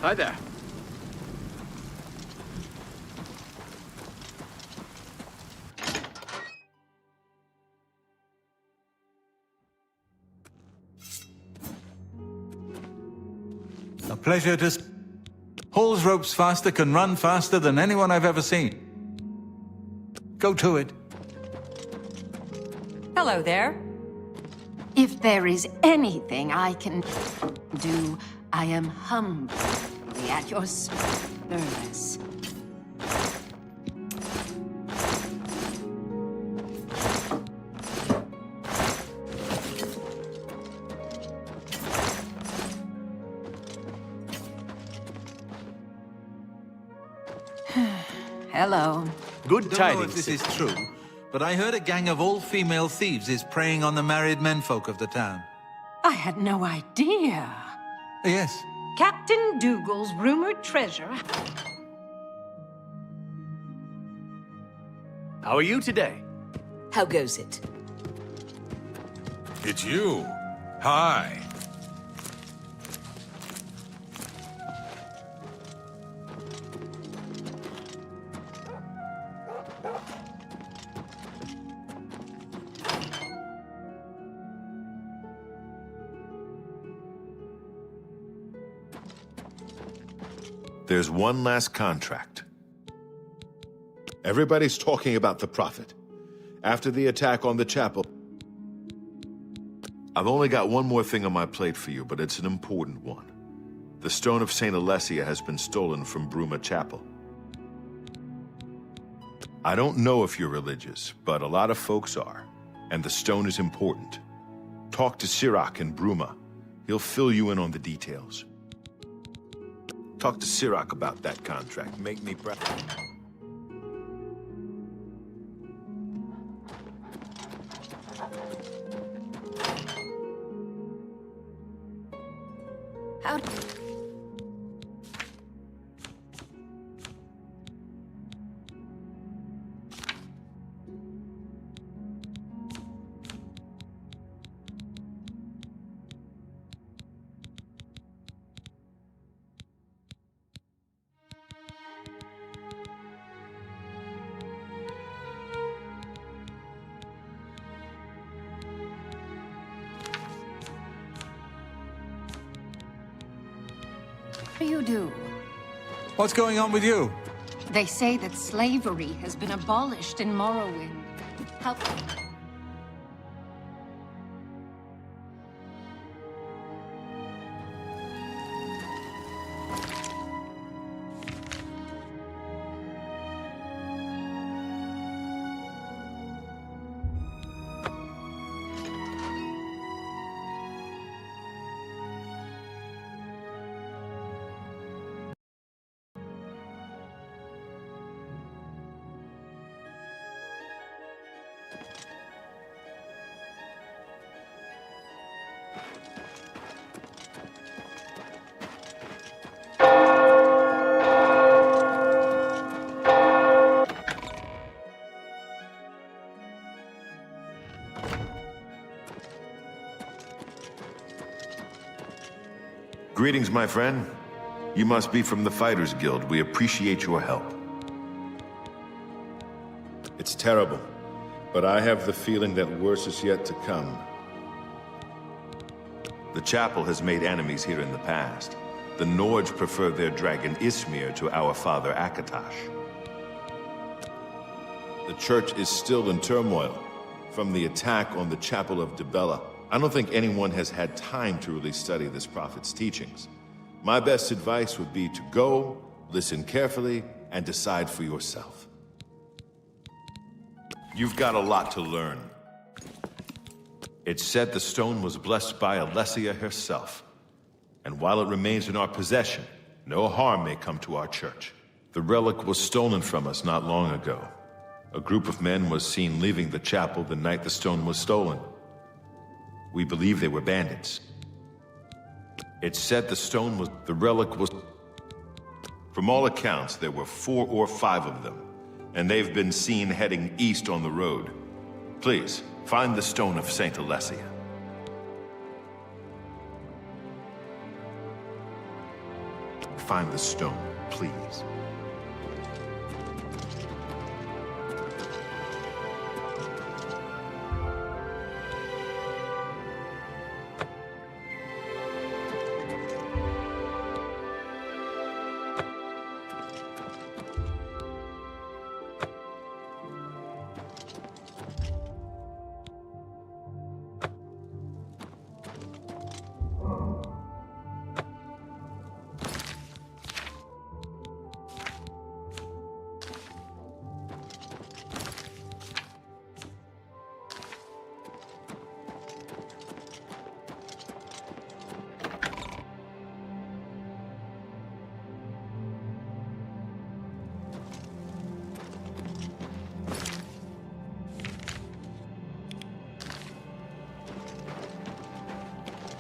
Hi there. A pleasure to... Hauls ropes faster, can run faster than anyone I've ever seen. Go to it. Hello there. If there is anything I can do, I am humbly at your service. Hello. Good Don't know if tidings. this is true, but I heard a gang of all-female thieves is preying on the married menfolk of the town. I had no idea. Yes. Captain Dougal's rumored treasure. How are you today? How goes it? It's you. Hi. There's one last contract. Everybody's talking about the Prophet. After the attack on the chapel, I've only got one more thing on my plate for you, but it's an important one. The stone of St. Alessia has been stolen from Bruma Chapel. I don't know if you're religious, but a lot of folks are, and the stone is important. Talk to Sirach in Bruma. He'll fill you in on the details. Talk to Sirach about that contract. Make me proud. How... What do you do? What's going on with you? They say that slavery has been abolished in Morrowind. How... Greetings, my friend. You must be from the Fighters Guild. We appreciate your help. It's terrible, but I have the feeling that worse is yet to come. The chapel has made enemies here in the past. The Nords prefer their dragon Ismir to our father Akatosh. The church is still in turmoil from the attack on the Chapel of Dibella. I don't think anyone has had time to really study this prophet's teachings. My best advice would be to go, listen carefully, and decide for yourself. You've got a lot to learn. It's said the stone was blessed by Alessia herself. And while it remains in our possession, no harm may come to our church. The relic was stolen from us not long ago. A group of men was seen leaving the chapel the night the stone was stolen. We believe they were bandits. It's said the relic was... From all accounts, there were 4 or 5 of them, and they've been seen heading east on the road. Please, find the stone of St. Alessia. find the stone, please.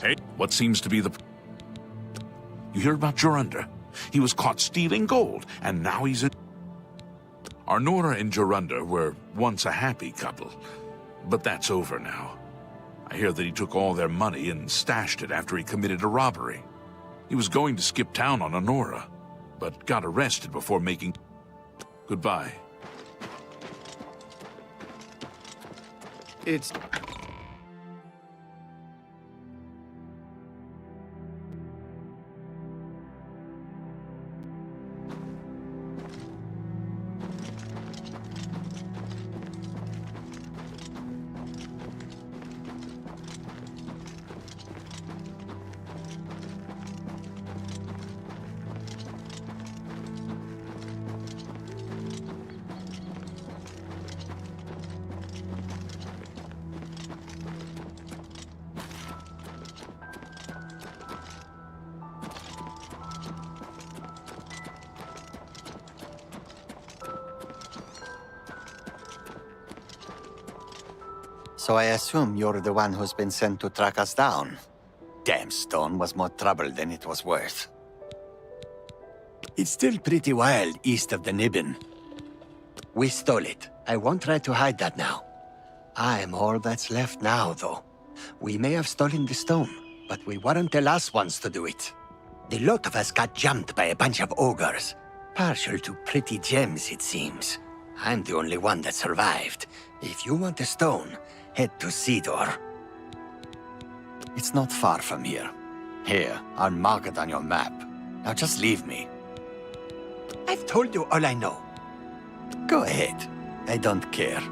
Hey, what seems to be the... You hear about Jorunda? He was caught stealing gold, and now he's in... Arnora and Jorunda were once a happy couple, but that's over now. I hear that he took all their money and stashed it after he committed a robbery. He was going to skip town on Arnora, but got arrested before making... Goodbye. It's... So I assume you're the one who's been sent to track us down. Damn stone was more trouble than it was worth. It's still pretty wild east of the Nibbin. We stole it. I won't try to hide that now. I'm all that's left now, though. We may have stolen the stone, but we weren't the last ones to do it. The lot of us got jumped by a bunch of ogres. Partial to pretty gems, it seems. I'm the only one that survived. If you want the stone, head to Cedar. It's not far from here. Here, I'll mark it on your map. Now just leave me. I've told you all I know. Go ahead. I don't care.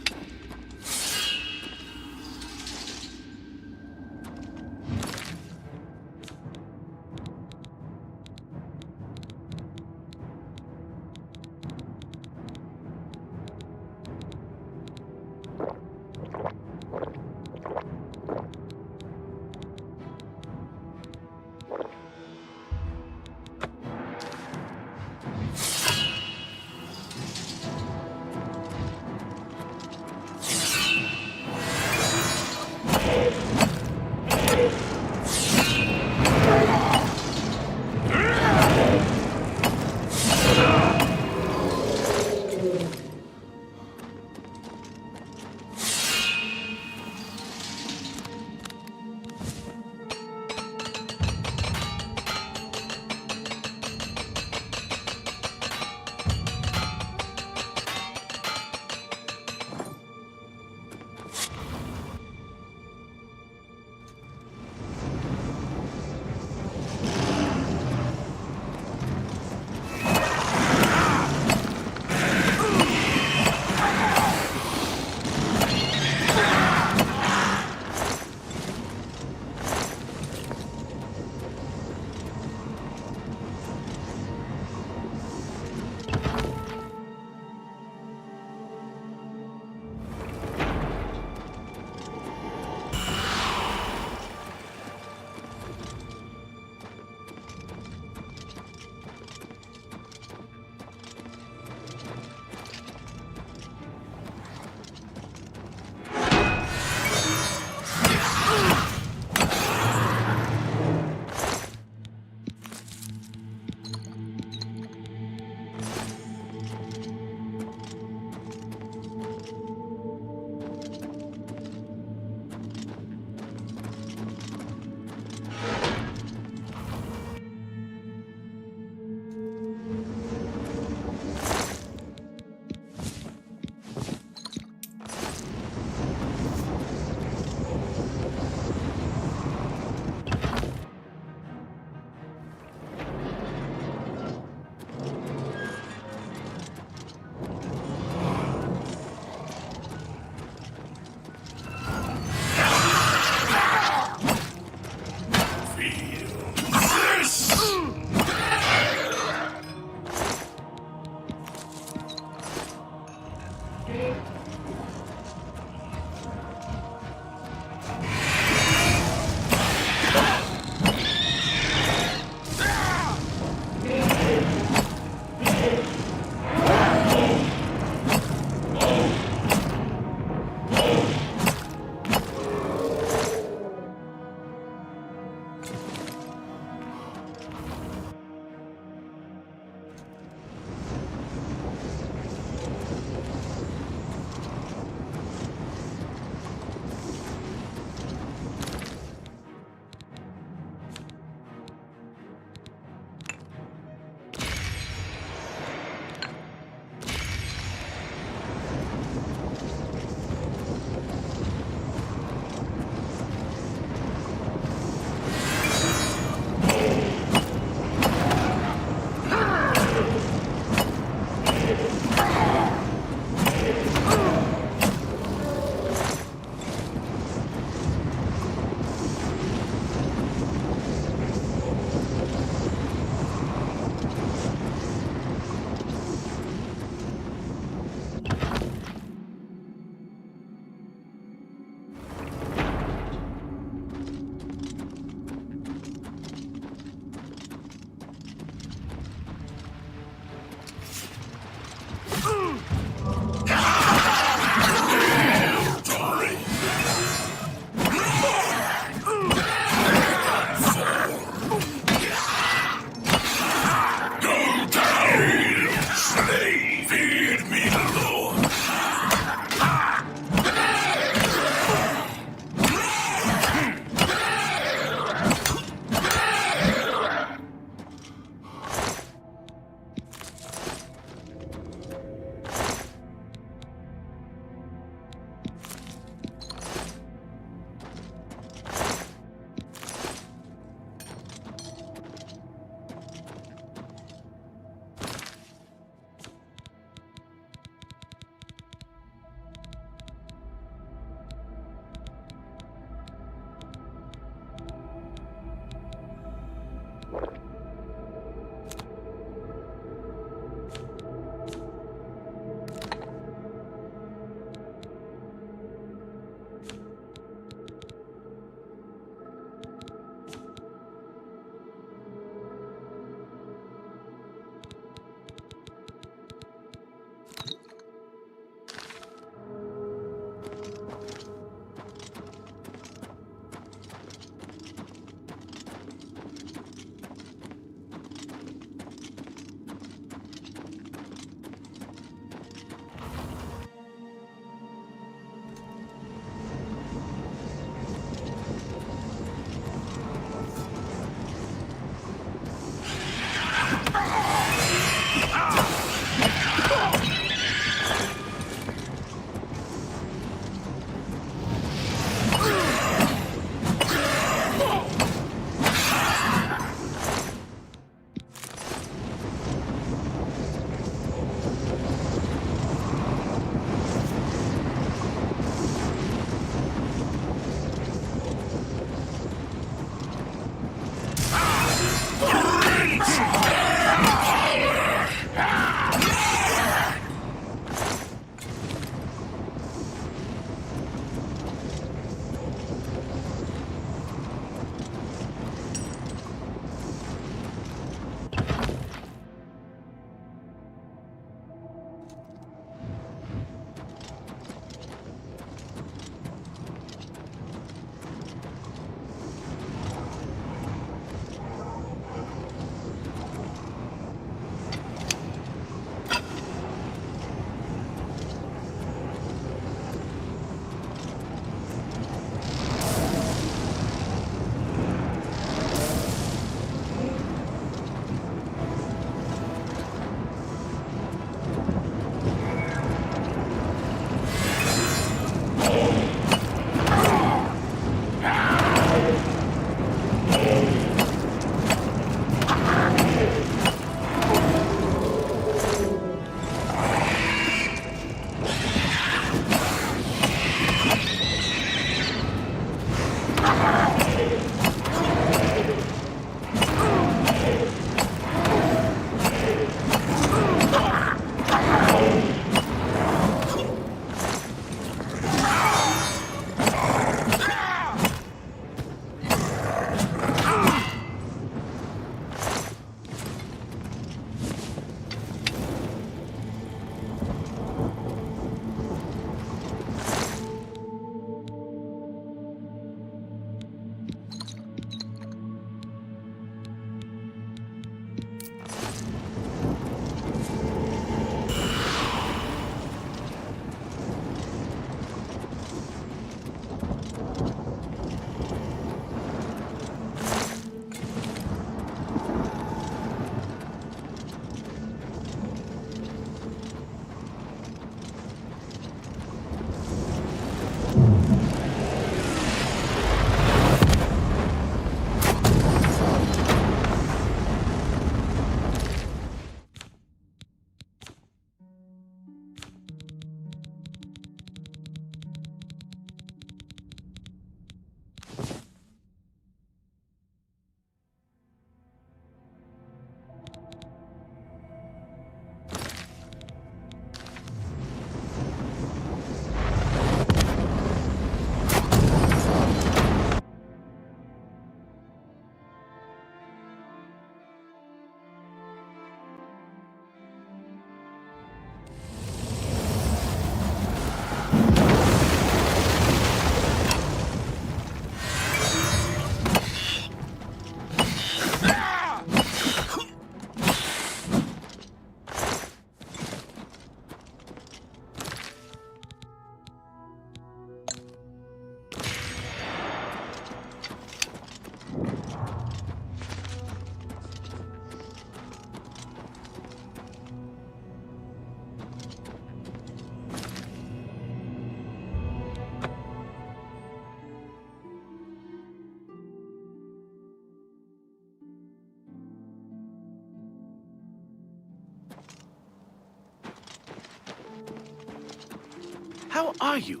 How are you?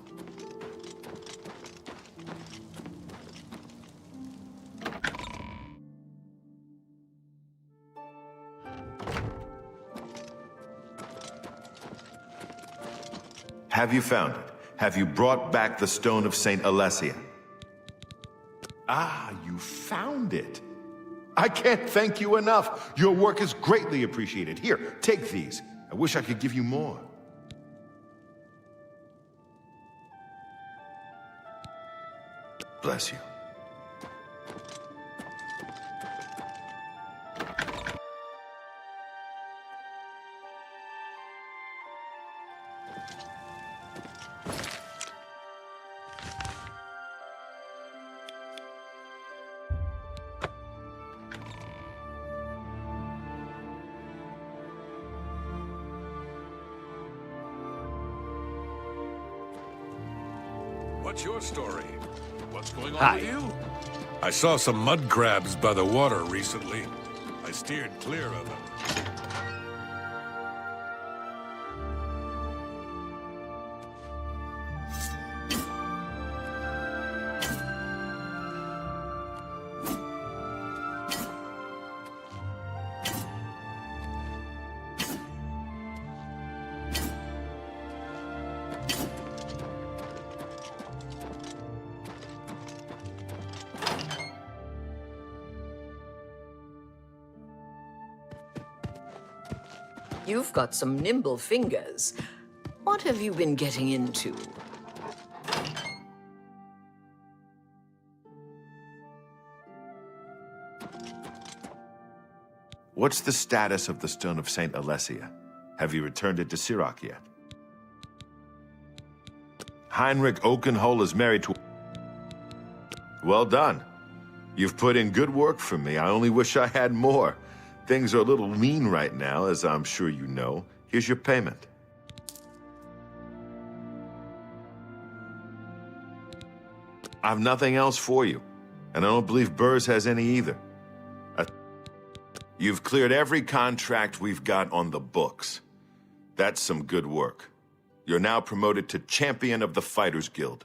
Have you found it? Have you brought back the stone of Saint Alessia? Ah, you found it. I can't thank you enough. Your work is greatly appreciated. Here, take these. I wish I could give you more. Bless you. What's your story? What's going on Hi. with you? I saw some mud crabs by the water recently. I steered clear of them. You've got some nimble fingers. What have you been getting into? What's the status of the stone of Saint Alessia? Have you returned it to Sirach yet? Heinrich Oakenhull is married to... Well done. You've put in good work for me. I only wish I had more. Things are a little lean right now, as I'm sure you know. Here's your payment. I've nothing else for you, and I don't believe Burrs has any either. You've cleared every contract we've got on the books. That's some good work. You're now promoted to Champion of the Fighters Guild.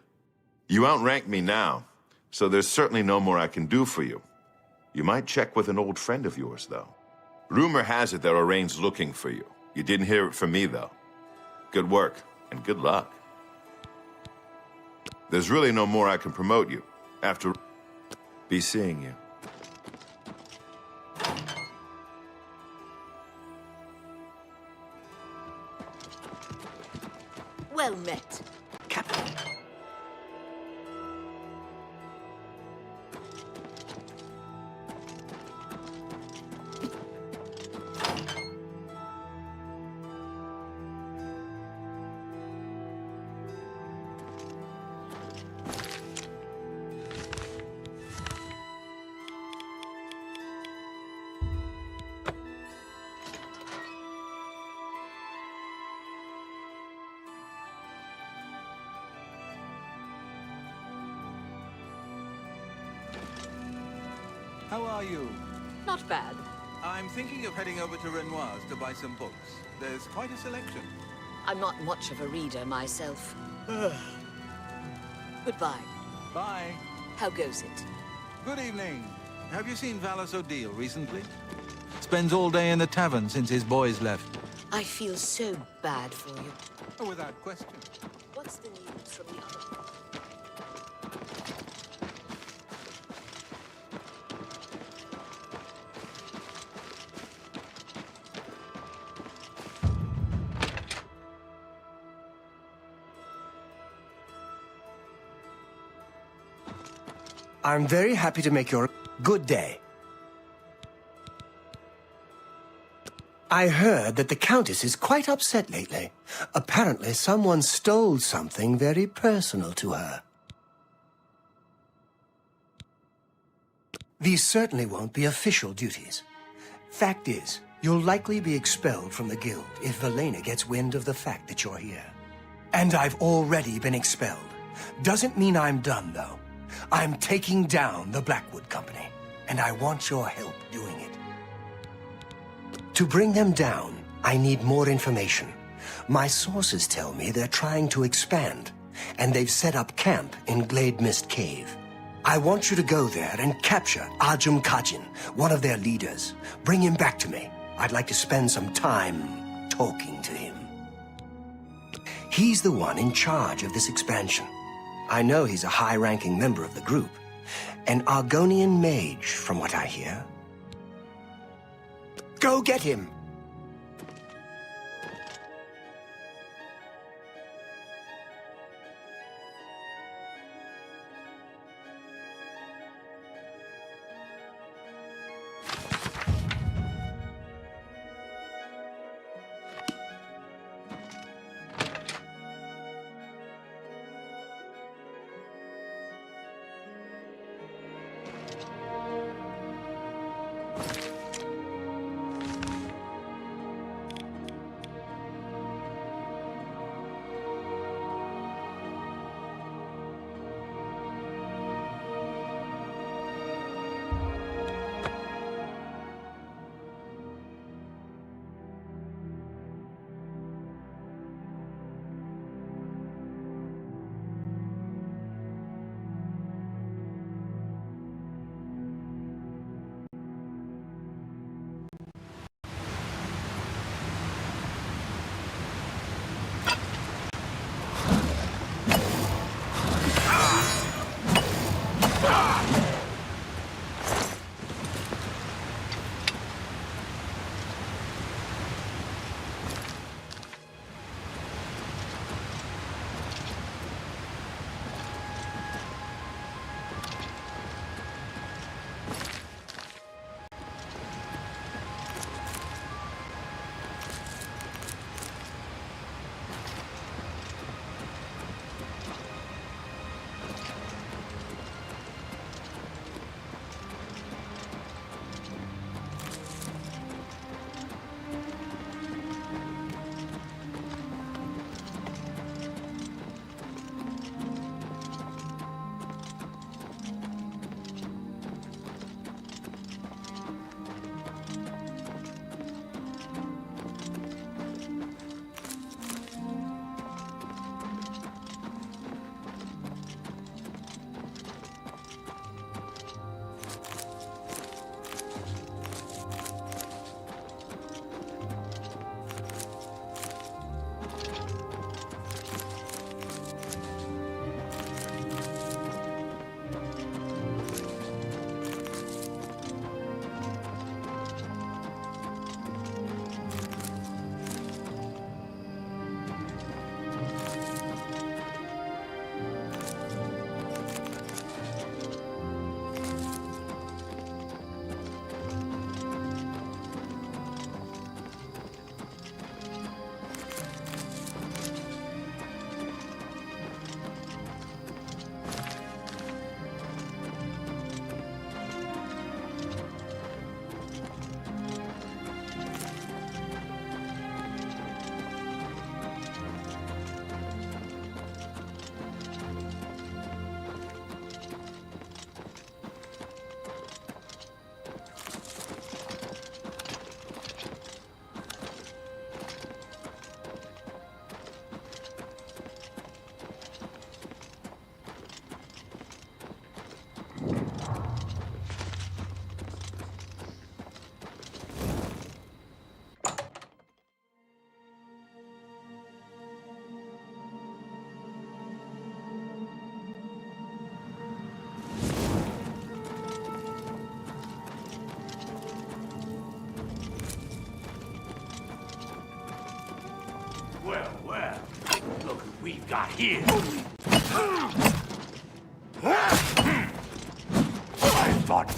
You outrank me now, so there's certainly no more I can do for you. You might check with an old friend of yours, though. Rumor has it that Oraine's looking for you. You didn't hear it from me, though. Good work, and good luck. There's really no more I can promote you. After... be seeing you. Well met, Captain. How are you? Not bad. I'm thinking of heading over to Renoir's to buy some books. There's quite a selection. I'm not much of a reader myself. Goodbye. Bye. How goes it? Good evening. Have you seen Valis O'Deal recently? Spends all day in the tavern since his boys left. I feel so bad for you. Oh, without question. What's the news from the other? I'm very happy to make your good day. I heard that the Countess is quite upset lately. Apparently, someone stole something very personal to her. These certainly won't be official duties. Fact is, you'll likely be expelled from the guild if Velena gets wind of the fact that you're here. And I've already been expelled. Doesn't mean I'm done, though. I'm taking down the Blackwood Company, and I want your help doing it. To bring them down, I need more information. My sources tell me they're trying to expand, and they've set up camp in Glade Mist Cave. I want you to go there and capture Ajum Kajin, one of their leaders. Bring him back to me. I'd like to spend some time talking to him. He's the one in charge of this expansion. I know he's a high-ranking member of the group. An Argonian mage, from what I hear. Go get him! Well, look who we've got here. I thought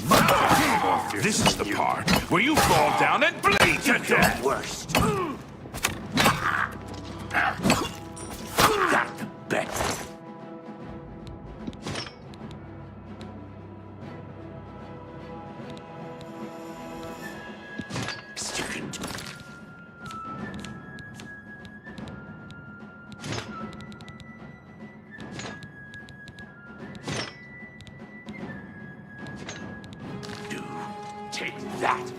This is the part where you fall down and bleed to death. worst. Got the bet. Take that!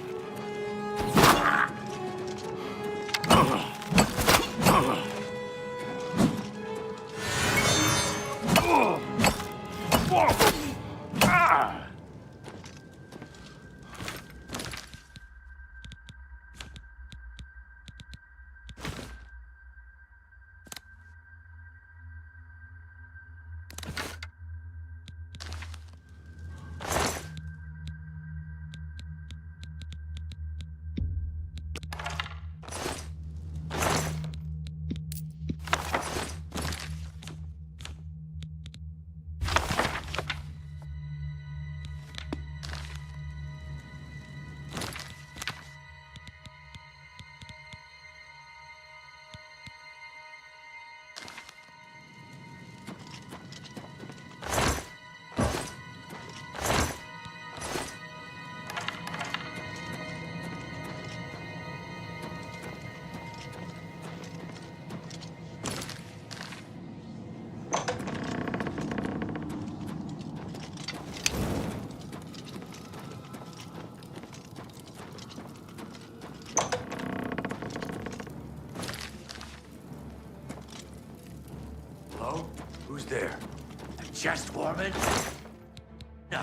Just warming? No.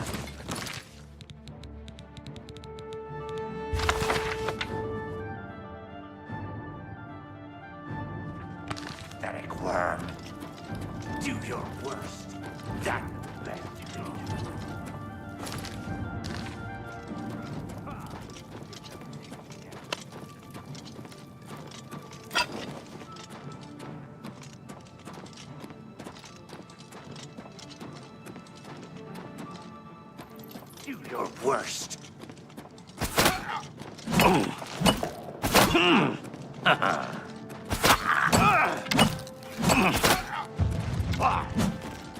Pathetic worm. Do your worst. That left you. Do your worst.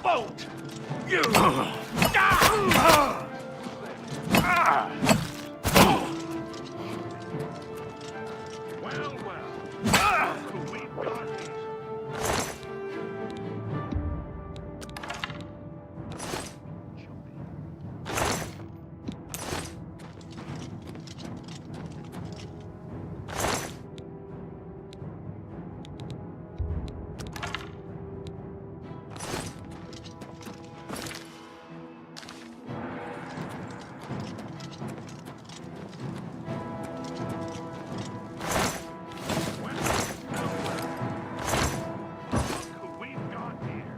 Boat! You! Well, we've got it. We've got here.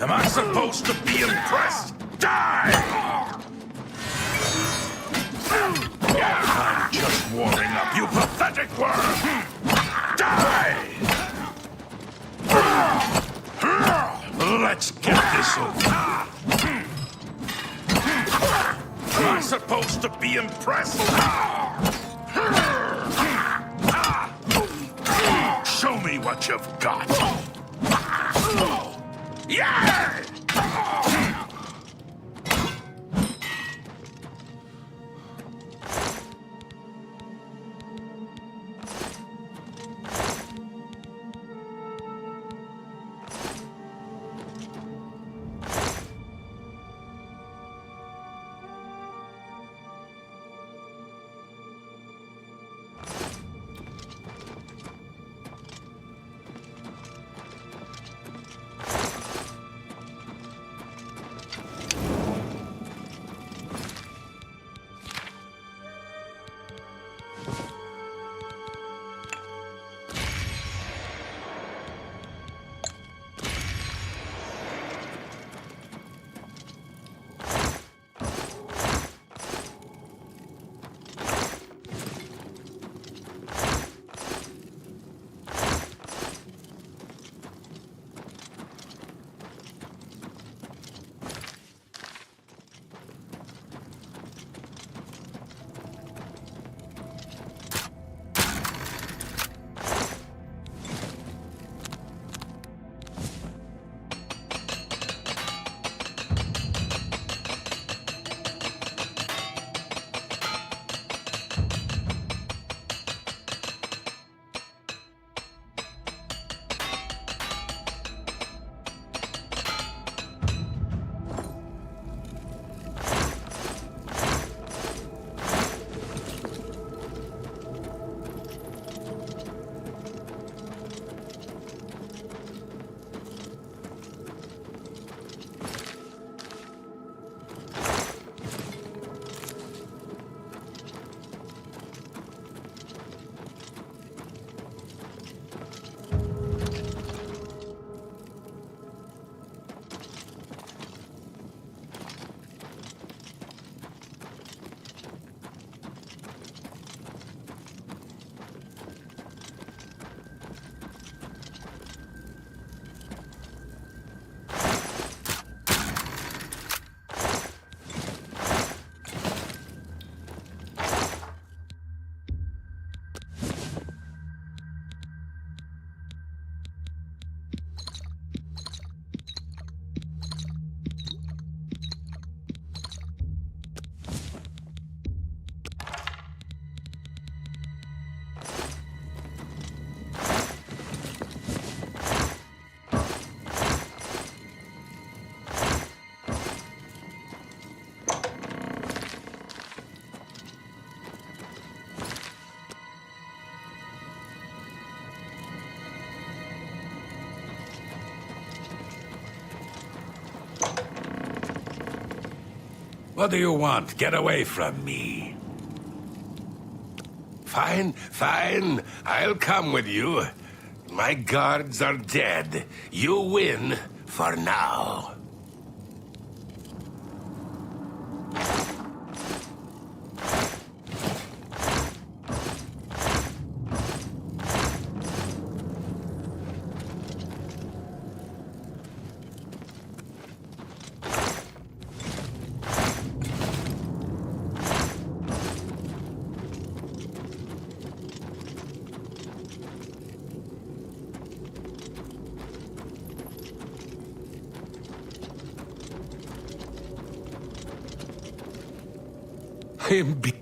Am I supposed to be impressed? Die! I'm just warming up, you pathetic worm! Die! Let's get this over. Am I supposed to be impressed? Show me what you've got. Yeah! What do you want? Get away from me. Fine, fine. I'll come with you. My guards are dead. You win for now. Him be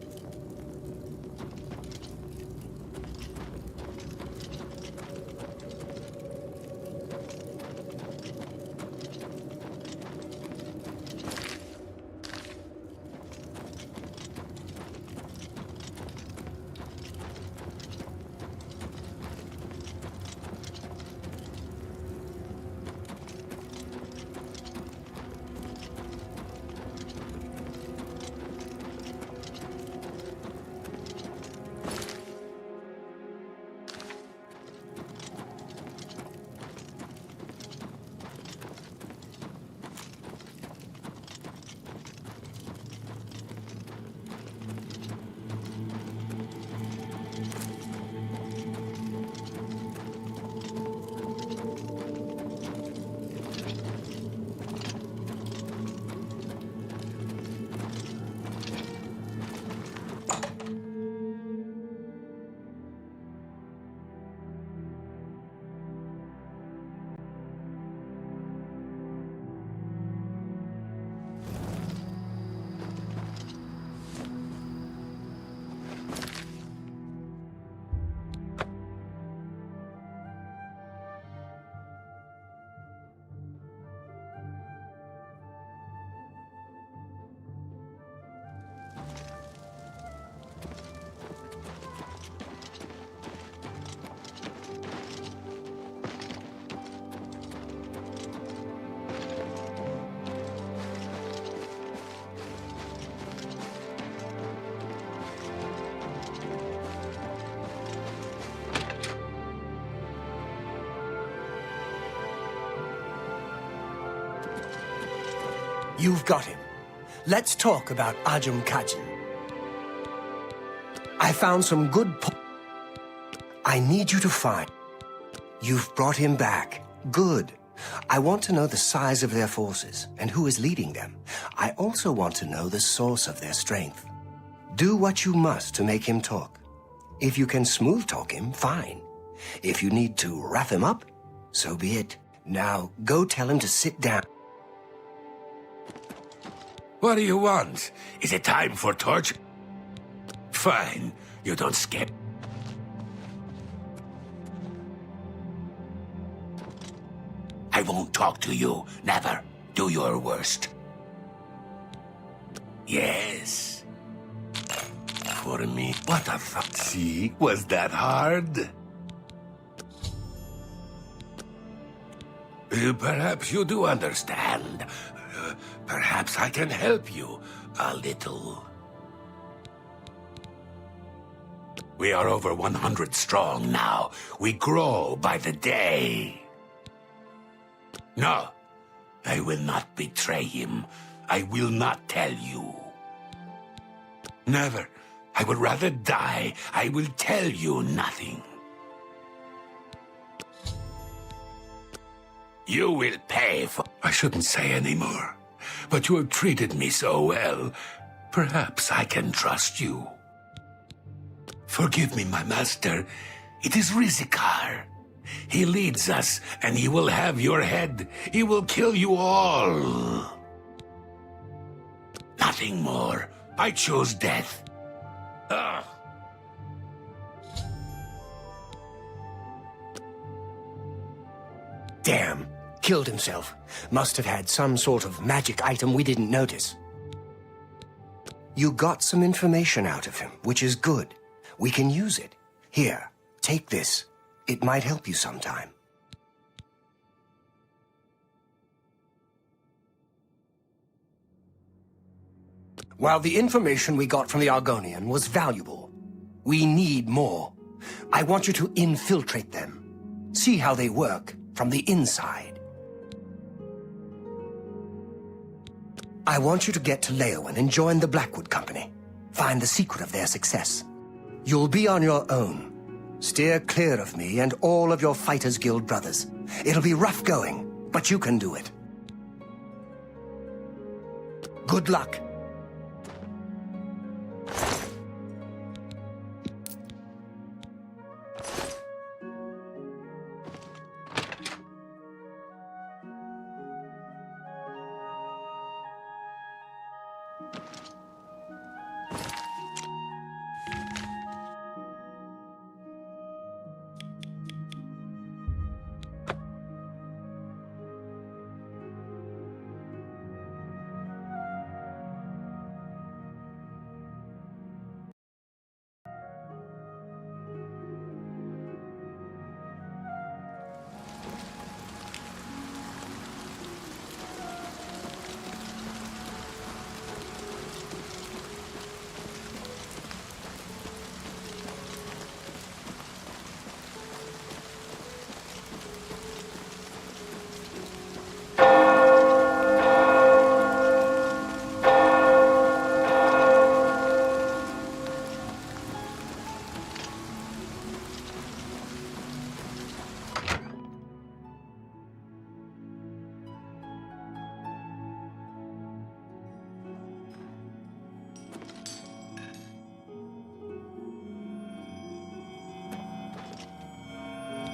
You've got him. Let's talk about Ajum Kajin. I found some good I need you to find. You've brought him back. Good. I want to know the size of their forces and who is leading them. I also want to know the source of their strength. Do what you must to make him talk. If you can smooth talk him, fine. If you need to wrap him up, so be it. Now, go tell him to sit down. What do you want? Is it time for torture? Fine. You don't skip. I won't talk to you. Never. Do your worst. Yes. For me. What a fuck. See? Was that hard? Perhaps you do understand. Perhaps I can help you a little. We are over 100 strong now. We grow by the day. No, I will not betray him. I will not tell you. Never. I would rather die. I will tell you nothing. You will pay for... I shouldn't say any more. But you have treated me so well. Perhaps I can trust you. Forgive me, my master. It is Rizikar. He leads us, and he will have your head. He will kill you all. Nothing more. I chose death. Ah. Damn. Killed himself. Must have had some sort of magic item we didn't notice. You got some information out of him, which is good. We can use it. Here, take this. It might help you sometime. While the information we got from the Argonian was valuable, we need more. I want you to infiltrate them. See how they work from the inside. I want you to get to Leowen and join the Blackwood Company. Find the secret of their success. You'll be on your own. Steer clear of me and all of your Fighters Guild brothers. It'll be rough going, but you can do it. Good luck.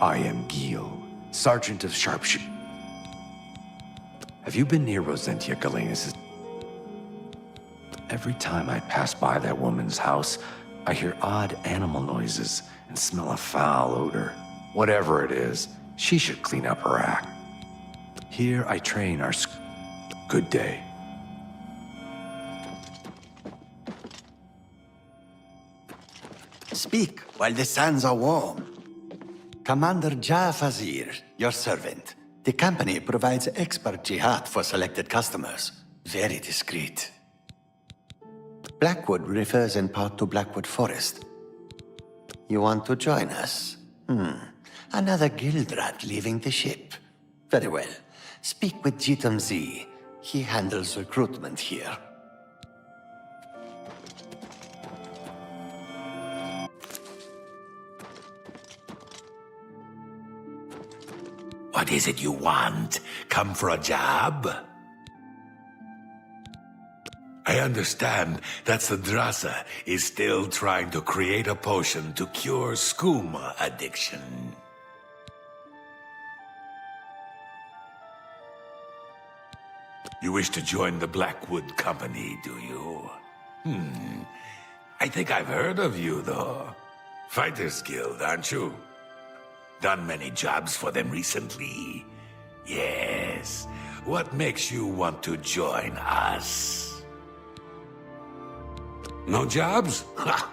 I am Gil, Sergeant of Sharpshooters. Have you been near Rosentia Galenas'? Every time I pass by that woman's house, I hear odd animal noises and smell a foul odor. Whatever it is, she should clean up her act. Here I train our Good day. Speak while the sands are warm. Commander Jafazir, your servant. The company provides expert jihad for selected customers. Very discreet. Blackwood refers in part to Blackwood Forest. You want to join us? Another guild rat leaving the ship. Very well. Speak with Jitam Z. He handles recruitment here. What is it you want? Come for a job? I understand that Sadrasa is still trying to create a potion to cure skooma addiction. You wish to join the Blackwood Company, do you? I think I've heard of you, though. Fighters Guild, aren't you? Done many jobs for them recently. Yes. What makes you want to join us? No jobs? Ha!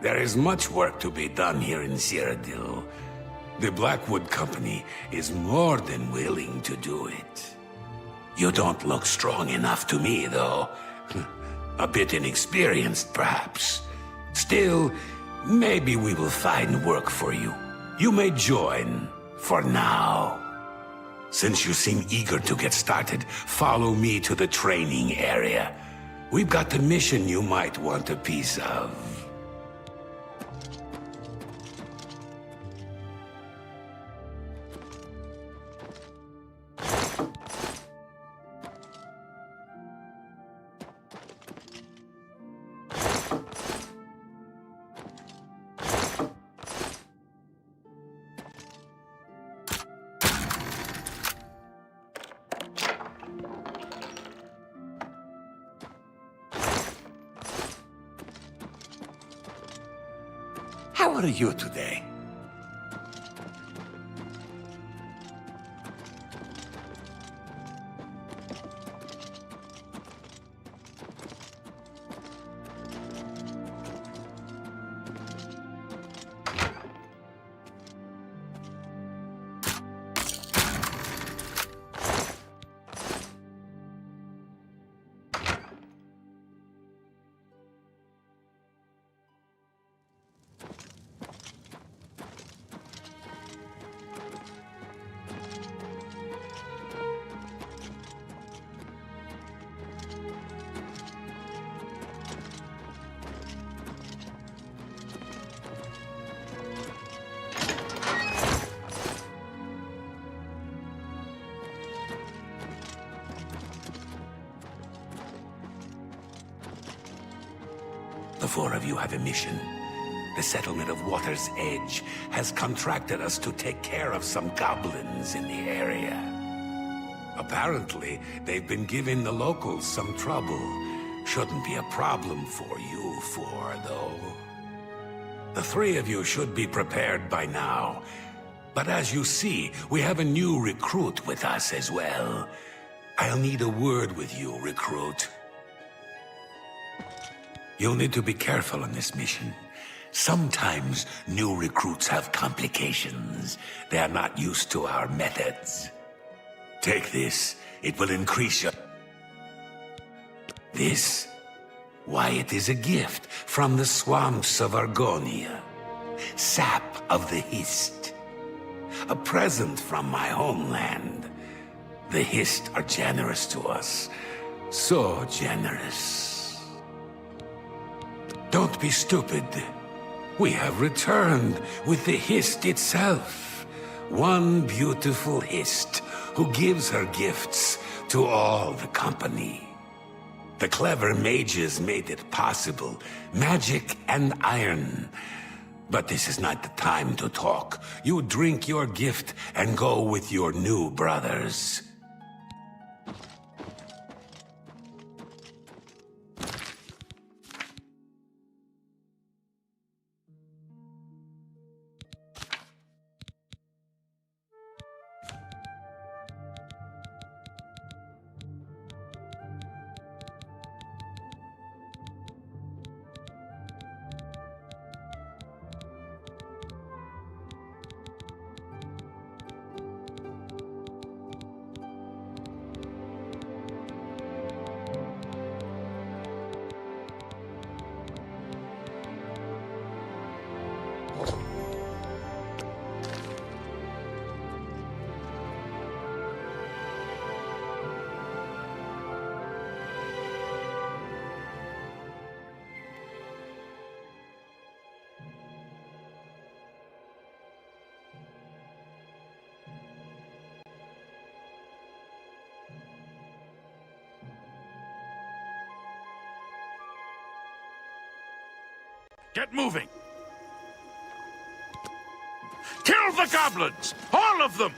There is much work to be done here in Cyrodiil. The Blackwood Company is more than willing to do it. You don't look strong enough to me, though. A bit inexperienced, perhaps. Still, maybe we will find work for you. You may join, for now. Since you seem eager to get started, follow me to the training area. We've got the mission you might want a piece of. How are you today? The four of you have a mission. The settlement of Water's Edge has contracted us to take care of some goblins in the area. Apparently, they've been giving the locals some trouble. Shouldn't be a problem for you four, though. The three of you should be prepared by now. But as you see, we have a new recruit with us as well. I'll need a word with you, recruit. You'll need to be careful on this mission. Sometimes new recruits have complications. They are not used to our methods. Take this. It will increase your... This? Why, it is a gift from the swamps of Argonia. Sap of the Hist. A present from my homeland. The Hist are generous to us. So generous. Don't be stupid. We have returned with the Hist itself. One beautiful Hist who gives her gifts to all the company. The clever mages made it possible. Magic and iron. But this is not the time to talk. You drink your gift and go with your new brothers. Get moving! Kill the goblins! All of them!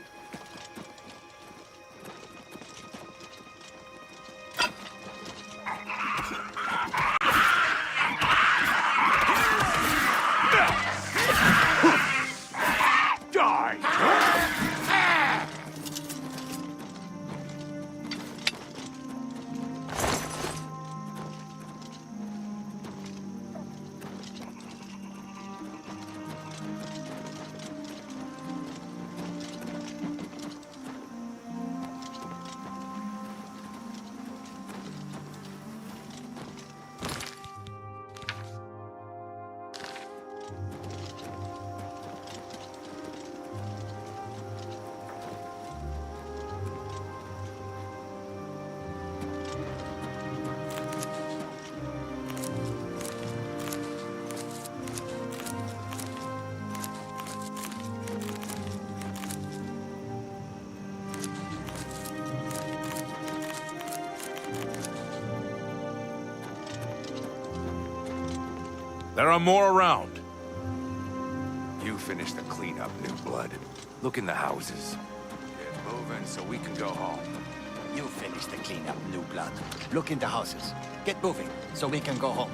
There are more around. You finish the cleanup, New Blood. Look in the houses. Get moving so we can go home. You finish the cleanup, New Blood. Look in the houses. Get moving, so we can go home.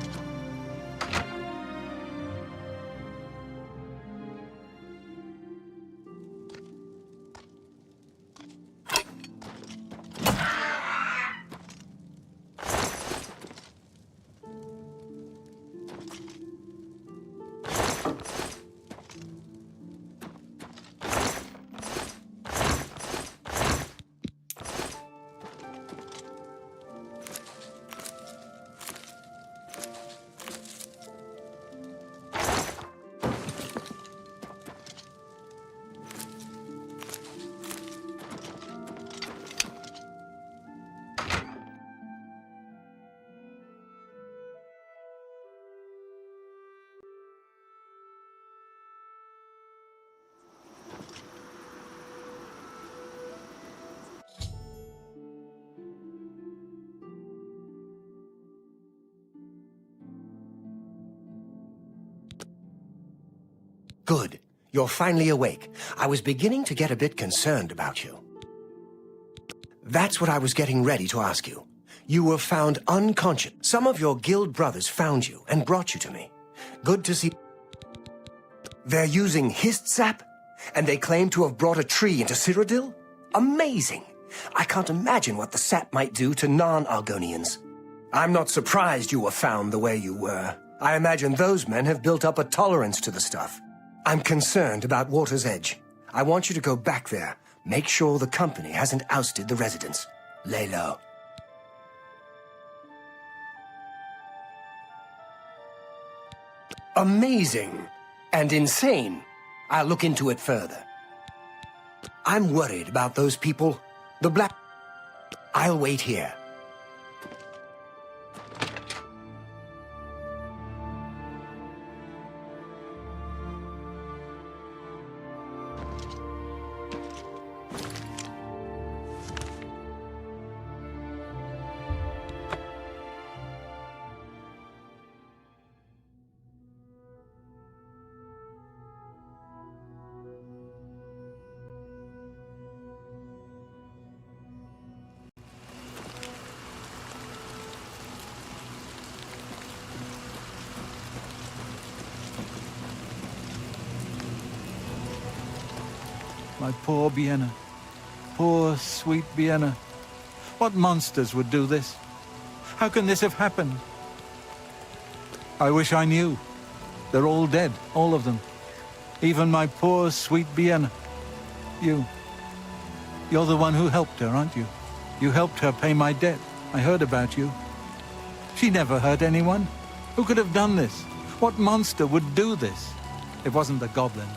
Good. You're finally awake. I was beginning to get a bit concerned about you. That's what I was getting ready to ask you. You were found unconscious. Some of your guild brothers found you and brought you to me. Good to see. They're using Hist sap, and they claim to have brought a tree into Cyrodiil? Amazing! I can't imagine what the sap might do to non-Argonians. I'm not surprised you were found the way you were. I imagine those men have built up a tolerance to the stuff. I'm concerned about Water's Edge. I want you to go back there. Make sure the company hasn't ousted the residents. Lay low. Amazing and insane. I'll look into it further. I'm worried about those people. The Black... I'll wait here. My poor Bienna. Poor, sweet Bienna. What monsters would do this? How can this have happened? I wish I knew. They're all dead, all of them. Even my poor, sweet Bienna. You're the one who helped her, aren't you? You helped her pay my debt. I heard about you. She never hurt anyone. Who could have done this? What monster would do this? It wasn't the goblin.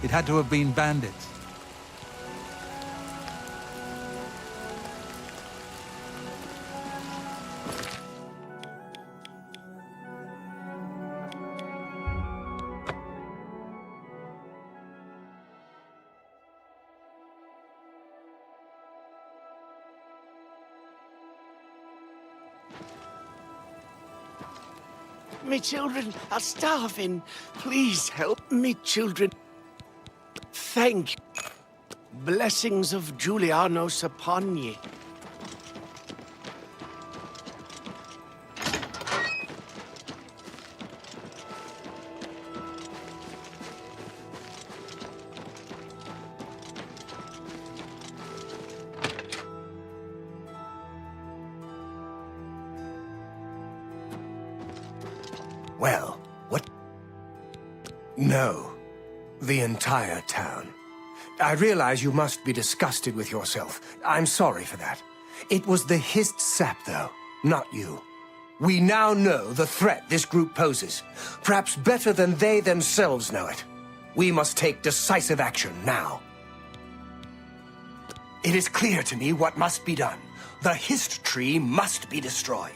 It had to have been bandits. Me children are starving. Please help me, children. Thank you. Blessings of Julianos upon ye. Well, what? No. The entire town. I realize you must be disgusted with yourself. I'm sorry for that. It was the Hist sap, though, not you. We now know the threat this group poses, perhaps better than they themselves know it. We must take decisive action now. It is clear to me what must be done. The Hist tree must be destroyed.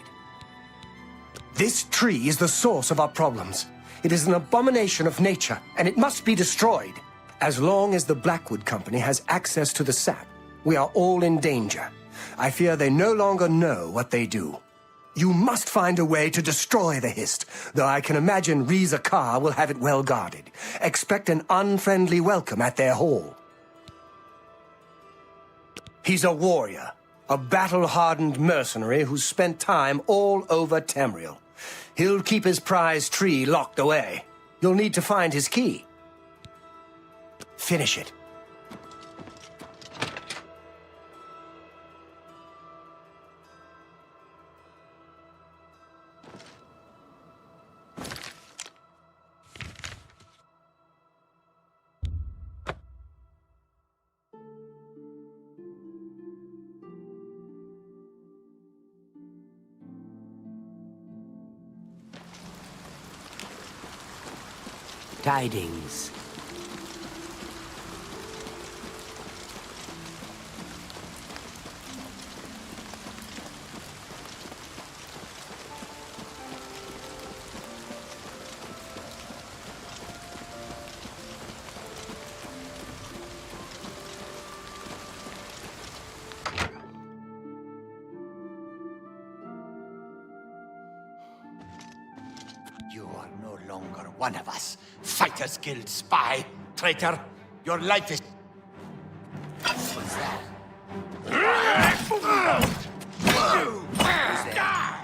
This tree is the source of our problems. It is an abomination of nature, and it must be destroyed. As long as the Blackwood Company has access to the sap, we are all in danger. I fear they no longer know what they do. You must find a way to destroy the Hist, though I can imagine Reza Kar will have it well guarded. Expect an unfriendly welcome at their hall. He's a warrior, a battle-hardened mercenary who's spent time all over Tamriel. He'll keep his prized tree locked away. You'll need to find his key. Finish it. Tidings. You are no longer one of us. Fighters Guild spy, traitor. Your life is... What's that? Who's there?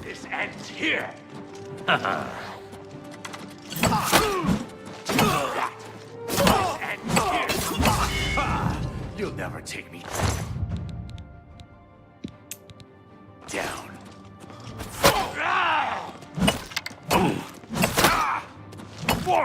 This ends here. You'll never take me down. Whoa!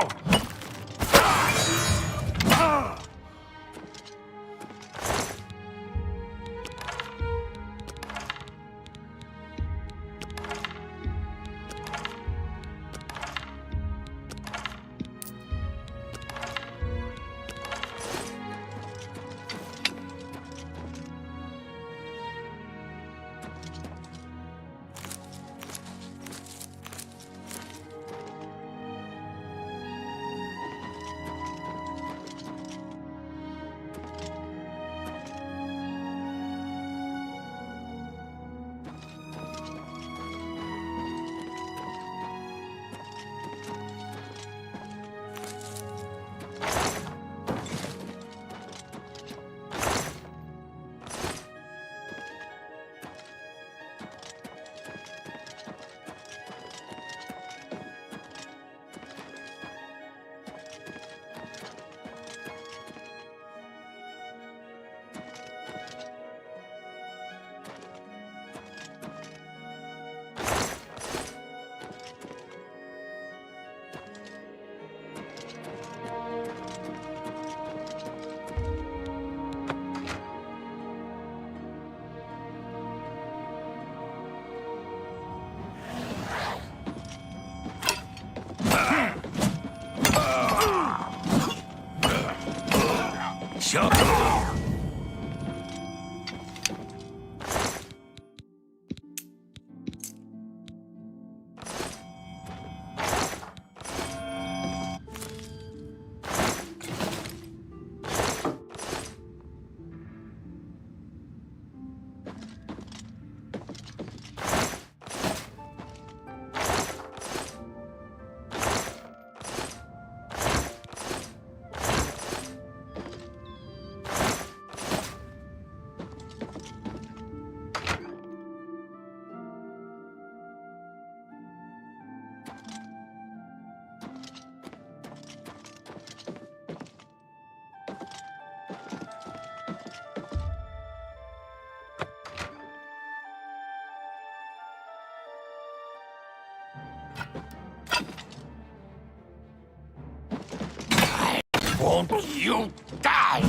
Won't you die?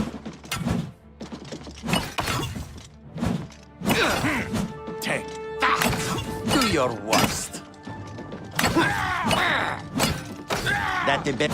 Take that! Do your worst. That a bit...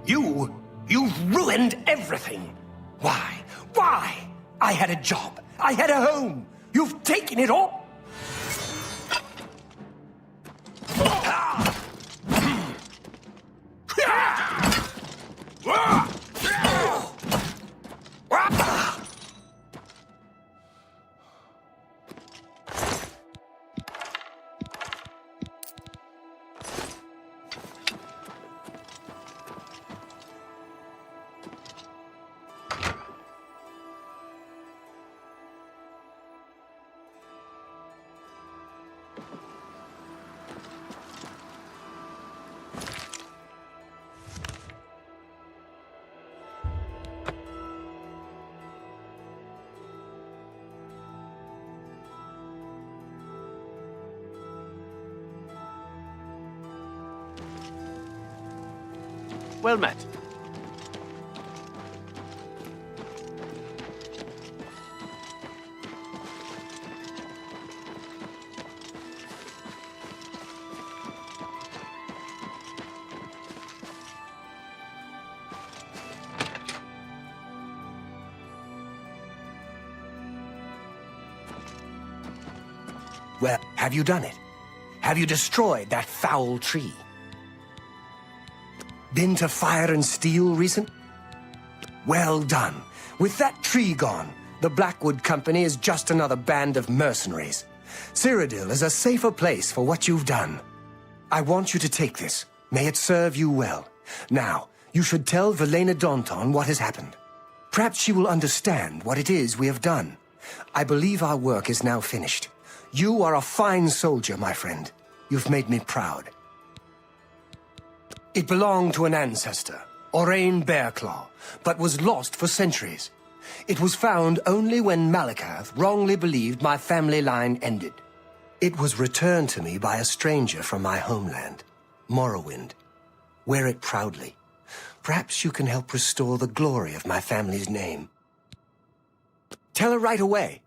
You've ruined everything. Why? Why? I had a job. I had a home. You've taken it all. Well met. Well, have you done it? Have you destroyed that foul tree? Been to Fire and Steel recent? Well done. With that tree gone, the Blackwood Company is just another band of mercenaries. Cyrodiil is a safer place for what you've done. I want you to take this. May it serve you well. Now, you should tell Velena Daunton what has happened. Perhaps she will understand what it is we have done. I believe our work is now finished. You are a fine soldier, my friend. You've made me proud. It belonged to an ancestor, Orain Bearclaw, but was lost for centuries. It was found only when Malakath wrongly believed my family line ended. It was returned to me by a stranger from my homeland, Morrowind. Wear it proudly. Perhaps you can help restore the glory of my family's name. Tell her right away.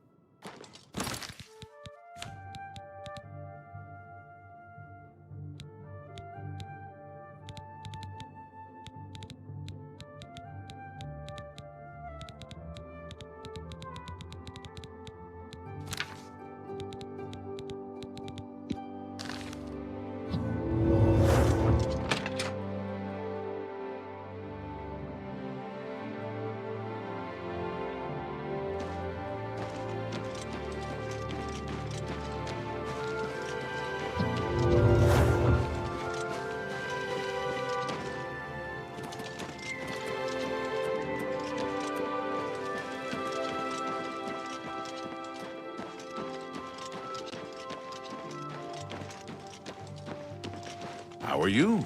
How are you?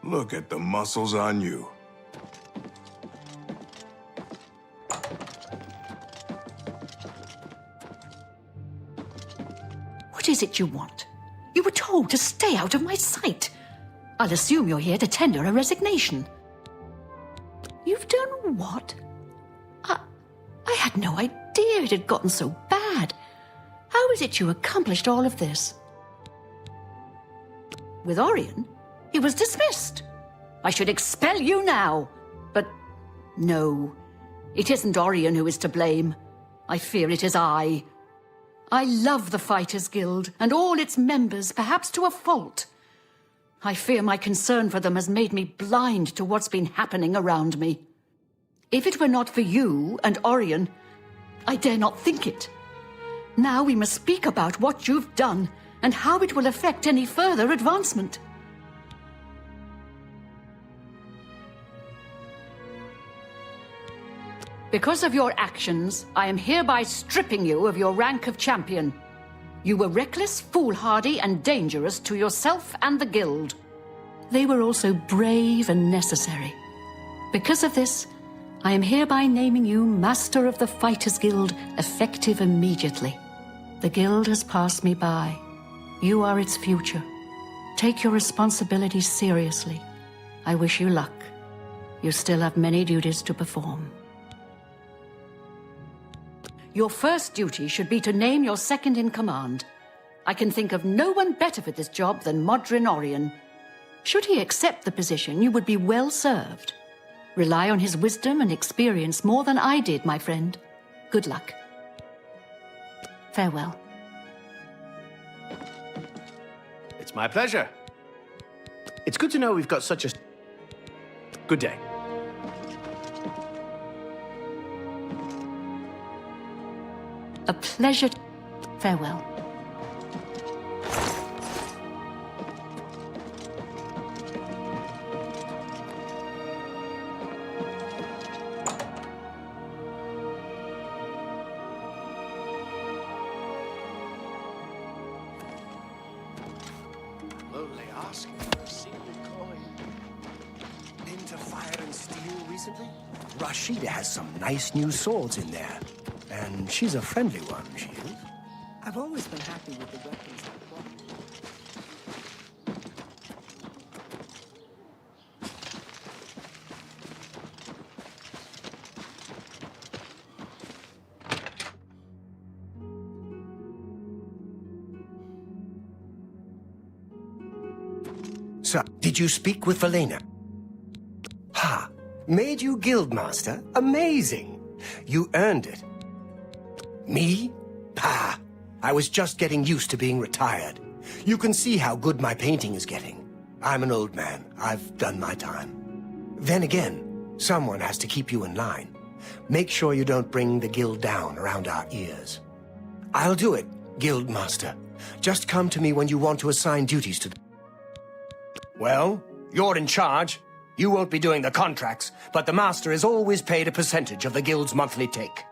Look at the muscles on you. What is it you want? You were told to stay out of my sight. I'll assume you're here to tender a resignation. You've done what? I had no idea it had gotten so bad. How is it you accomplished all of this? With Orion, he was dismissed. I should expel you now. But no, It isn't Orion who is to blame. I fear it is I. I love the Fighters Guild and all its members, perhaps to a fault. I fear my concern for them has made me blind to what's been happening around me. If it were not for you and Orion, I dare not think it. Now we must speak about what you've done and how it will affect any further advancement. Because of your actions, I am hereby stripping you of your rank of champion. You were reckless, foolhardy, and dangerous to yourself and the guild. They were also brave and necessary. Because of this, I am hereby naming you Master of the Fighters Guild, effective immediately. The guild has passed me by. You are its future. Take your responsibilities seriously. I wish you luck. You still have many duties to perform. Your first duty should be to name your second in command. I can think of no one better for this job than Modern Orion. Should he accept the position, you would be well served. Rely on his wisdom and experience more than I did, my friend. Good luck. Farewell. It's my pleasure. It's good to know we've got such a good day. A pleasure. Farewell. Lonely asking for a single coin. Into Fire and Steel recently? Rashida has some nice new swords in there. And she's a friendly one, she is. I've always been happy with the weapons I bought. So, did you speak with Valena? Ha! Made you Guildmaster? Amazing! You earned it. Me? Pah! I was just getting used to being retired. You can see how good my painting is getting. I'm an old man. I've done my time. Then again, someone has to keep you in line. Make sure you don't bring the guild down around our ears. I'll do it, Guildmaster. Just come to me when you want to assign duties to them. Well, you're in charge. You won't be doing the contracts, but the Master is always paid a percentage of the guild's monthly take.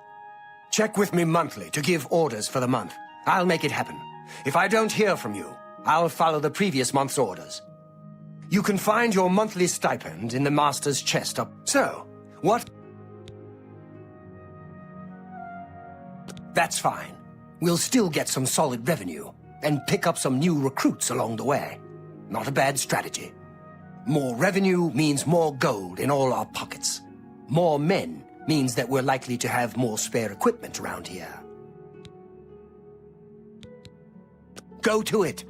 Check with me monthly to give orders for the month. I'll make it happen. If I don't hear from you, I'll follow the previous month's orders. You can find your monthly stipend in the Master's chest up. So, what? That's fine. We'll still get some solid revenue and pick up some new recruits along the way. Not a bad strategy. More revenue means more gold in all our pockets. More men means that we're likely to have more spare equipment around here. Go to it!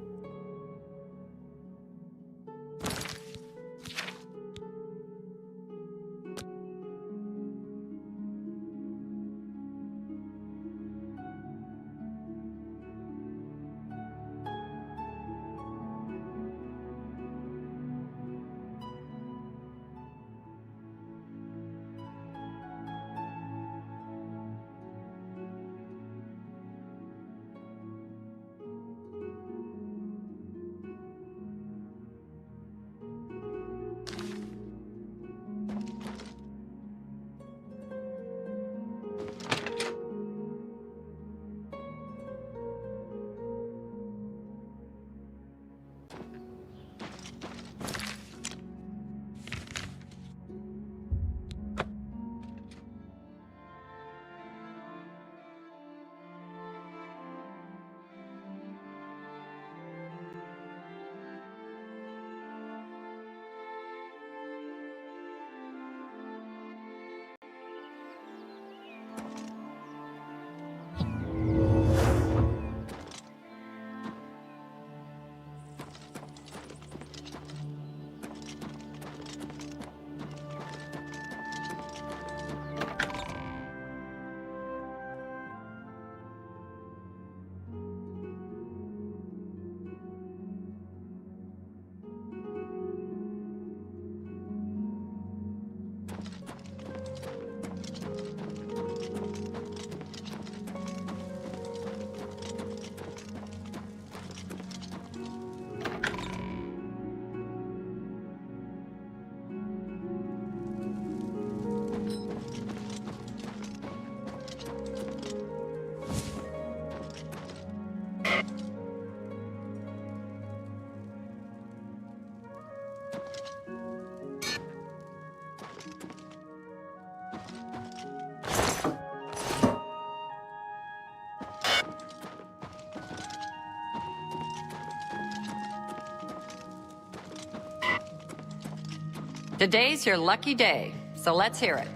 Today's your lucky day, so let's hear it.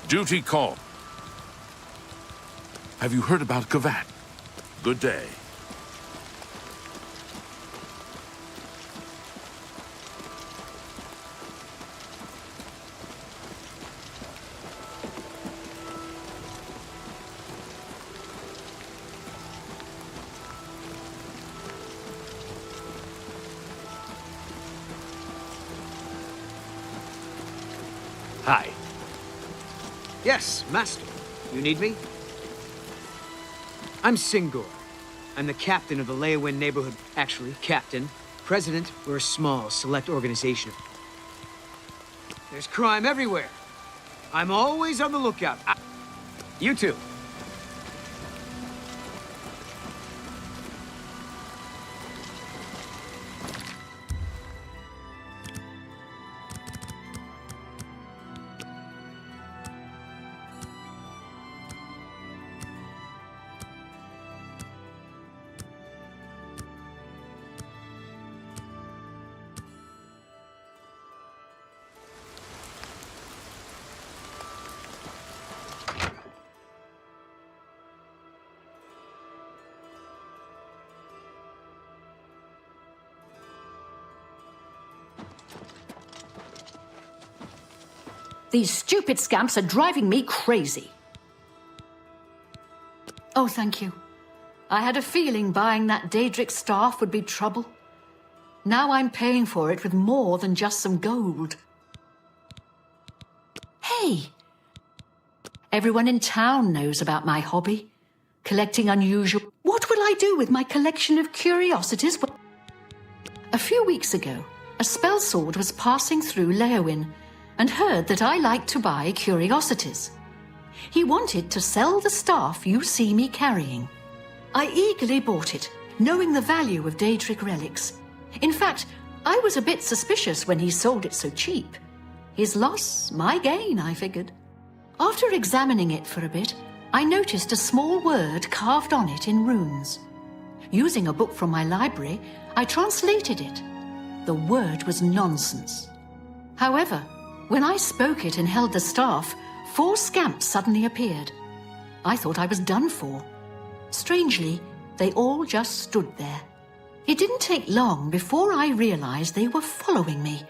Duty call. Have you heard about Kavat? Good day. Hi. Yes, Master. You need me? I'm Singor. I'm the captain of the Leyawind neighborhood. Actually, captain. President, we're a small, select organization. There's crime everywhere. I'm always on the lookout. You too. These stupid scamps are driving me crazy. Oh, thank you. I had a feeling buying that Daedric staff would be trouble. Now I'm paying for it with more than just some gold. Hey! Everyone in town knows about my hobby. Collecting unusual... What will I do with my collection of curiosities? A few weeks ago, a spell sword was passing through Leyawind and heard that I liked to buy curiosities. He wanted to sell the staff you see me carrying. I eagerly bought it, knowing the value of Daedric relics. In fact, I was a bit suspicious when he sold it so cheap. His loss, my gain, I figured. After examining it for a bit, I noticed a small word carved on it in runes. Using a book from my library, I translated it. The word was nonsense. However, when I spoke it and held the staff, 4 scamps suddenly appeared. I thought I was done for. Strangely, they all just stood there. It didn't take long before I realized they were following me.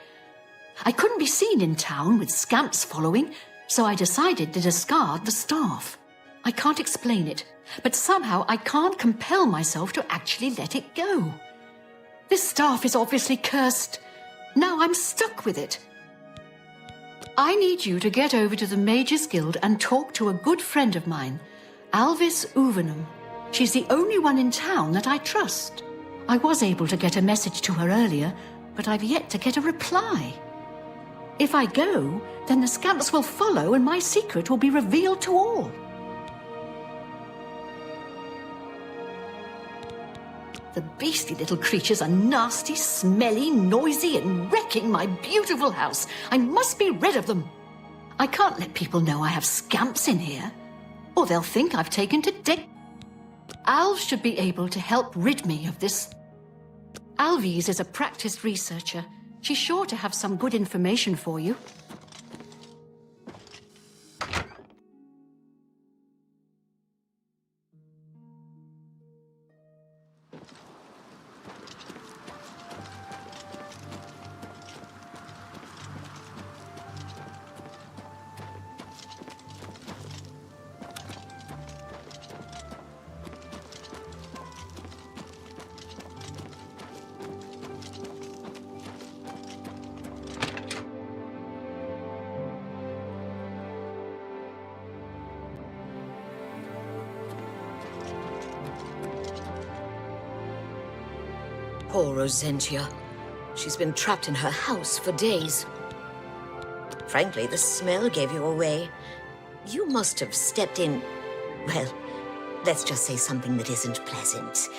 I couldn't be seen in town with scamps following, so I decided to discard the staff. I can't explain it, but somehow I can't compel myself to actually let it go. This staff is obviously cursed. Now I'm stuck with it. I need you to get over to the Mages Guild and talk to a good friend of mine, Alvis Uvenum. She's the only one in town that I trust. I was able to get a message to her earlier, but I've yet to get a reply. If I go, then the scamps will follow and my secret will be revealed to all. The beastly little creatures are nasty, smelly, noisy, and wrecking my beautiful house. I must be rid of them. I can't let people know I have scamps in here, or they'll think I've taken to deck. Alv should be able to help rid me of this. Alvis is a practiced researcher. She's sure to have some good information for you. Poor Rosentia. She's been trapped in her house for days. Frankly, the smell gave you away. You must have stepped in... Well, let's just say something that isn't pleasant.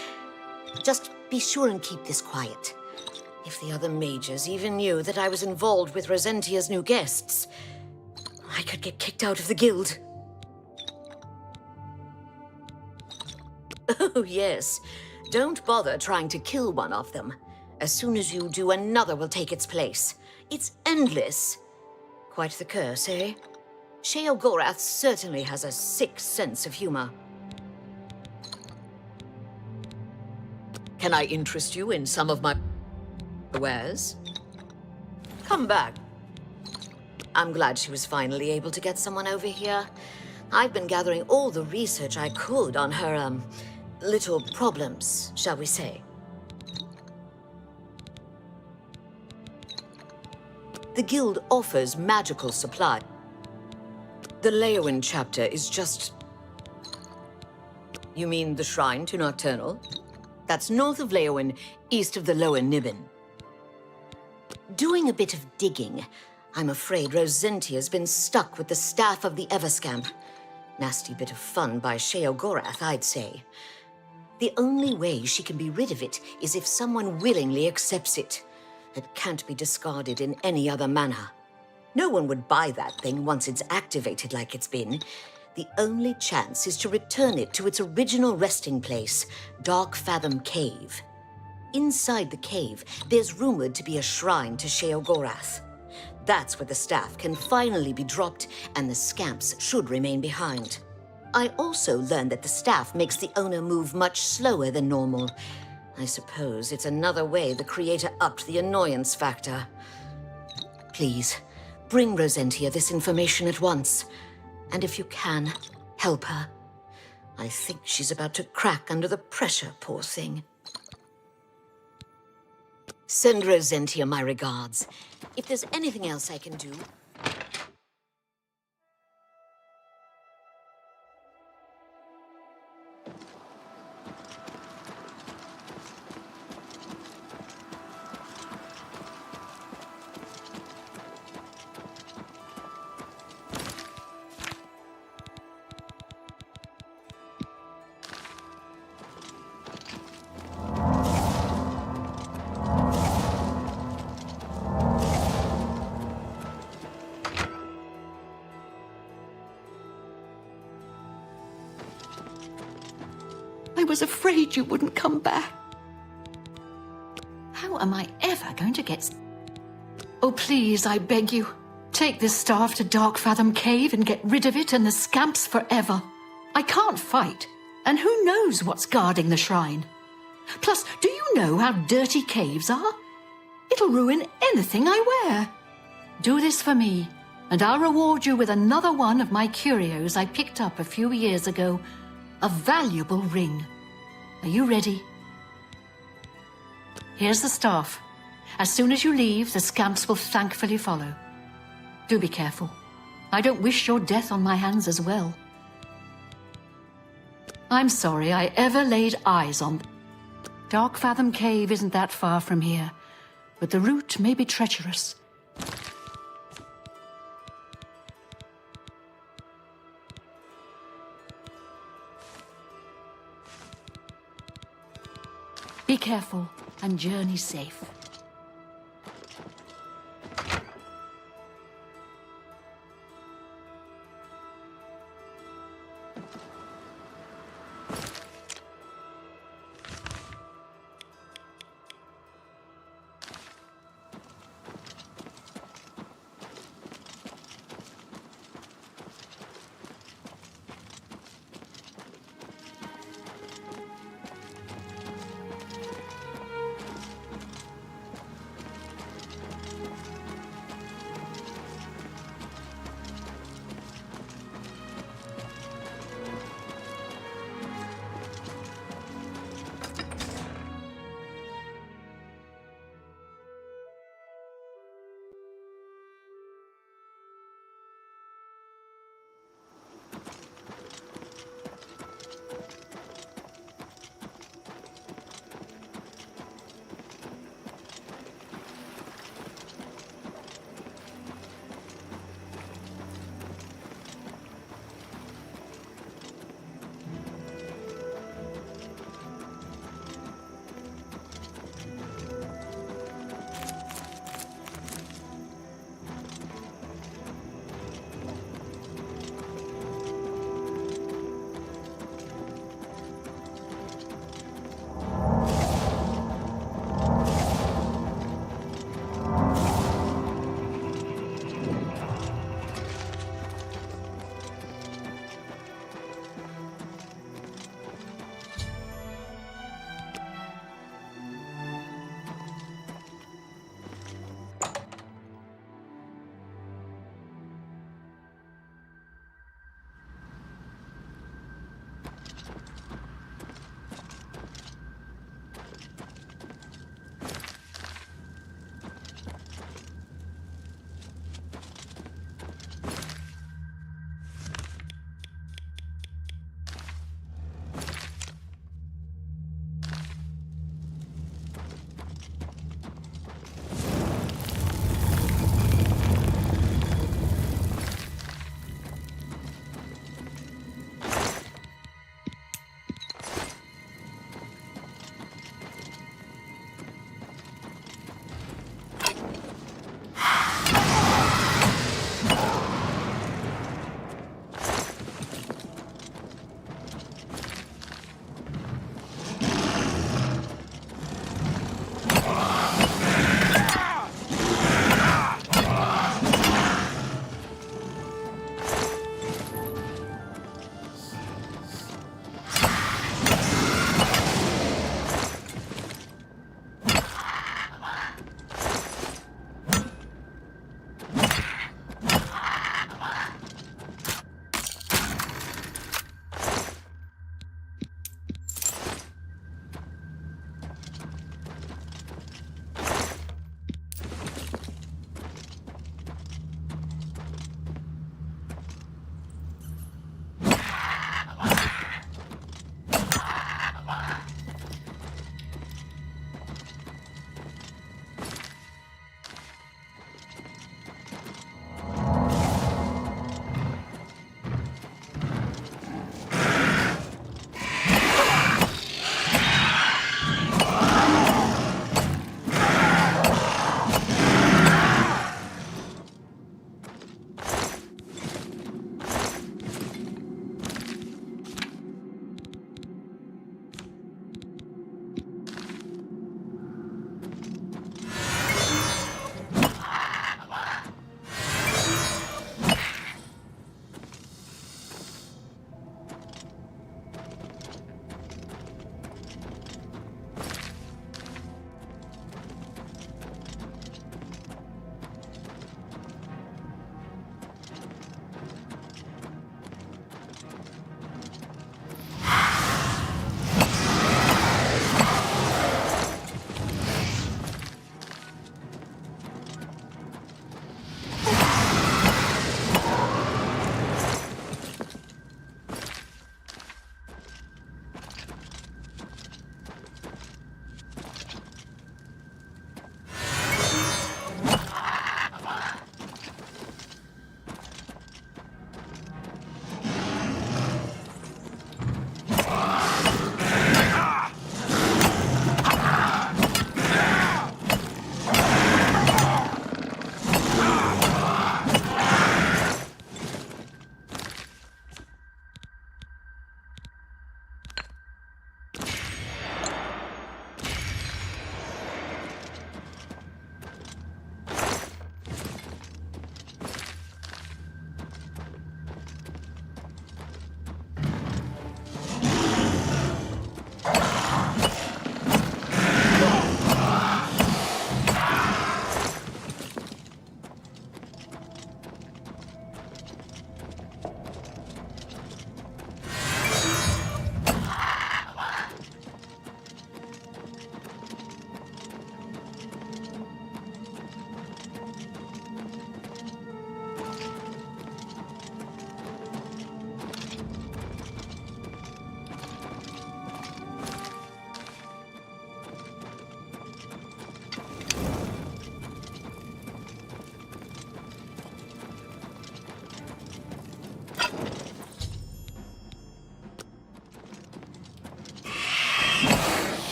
Just be sure and keep this quiet. If the other mages even knew that I was involved with Rosentia's new guests, I could get kicked out of the guild. Oh, yes. Don't bother trying to kill one of them. As soon as you do, another will take its place. It's endless. Quite the curse, eh? Sheogorath certainly has a sick sense of humor. Can I interest you in some of my wares? Come back. I'm glad she was finally able to get someone over here. I've been gathering all the research I could on her, little problems, shall we say. The guild offers magical supply. The Leowin chapter is just... You mean the shrine to Nocturnal? That's north of Leowin, east of the Lower Nibbin. Doing a bit of digging, I'm afraid Rosentia's been stuck with the staff of the Everscamp. Nasty bit of fun by Sheogorath, I'd say. The only way she can be rid of it is if someone willingly accepts it. It can't be discarded in any other manner. No one would buy that thing once it's activated like it's been. The only chance is to return it to its original resting place, Dark Fathom Cave. Inside the cave, there's rumored to be a shrine to Sheogorath. That's where the staff can finally be dropped, and the scamps should remain behind. I also learned that the staff makes the owner move much slower than normal. I suppose it's another way the creator upped the annoyance factor. Please, bring Rosentia this information at once. And if you can, help her. I think she's about to crack under the pressure, poor thing. Send Rosentia my regards. If there's anything else I can do... I was afraid you wouldn't come back. How am I ever going to get... Oh, please, I beg you. Take this staff to Dark Fathom Cave and get rid of it and the scamps forever. I can't fight, and who knows what's guarding the shrine. Plus, do you know how dirty caves are? It'll ruin anything I wear. Do this for me, and I'll reward you with another one of my curios I picked up a few years ago. A valuable ring. Are you ready? Here's the staff. As soon as you leave, the scamps will thankfully follow. Do be careful. I don't wish your death on my hands as well. I'm sorry I ever laid eyes on... Dark Fathom Cave isn't that far from here, but the route may be treacherous. Be careful and journey safe.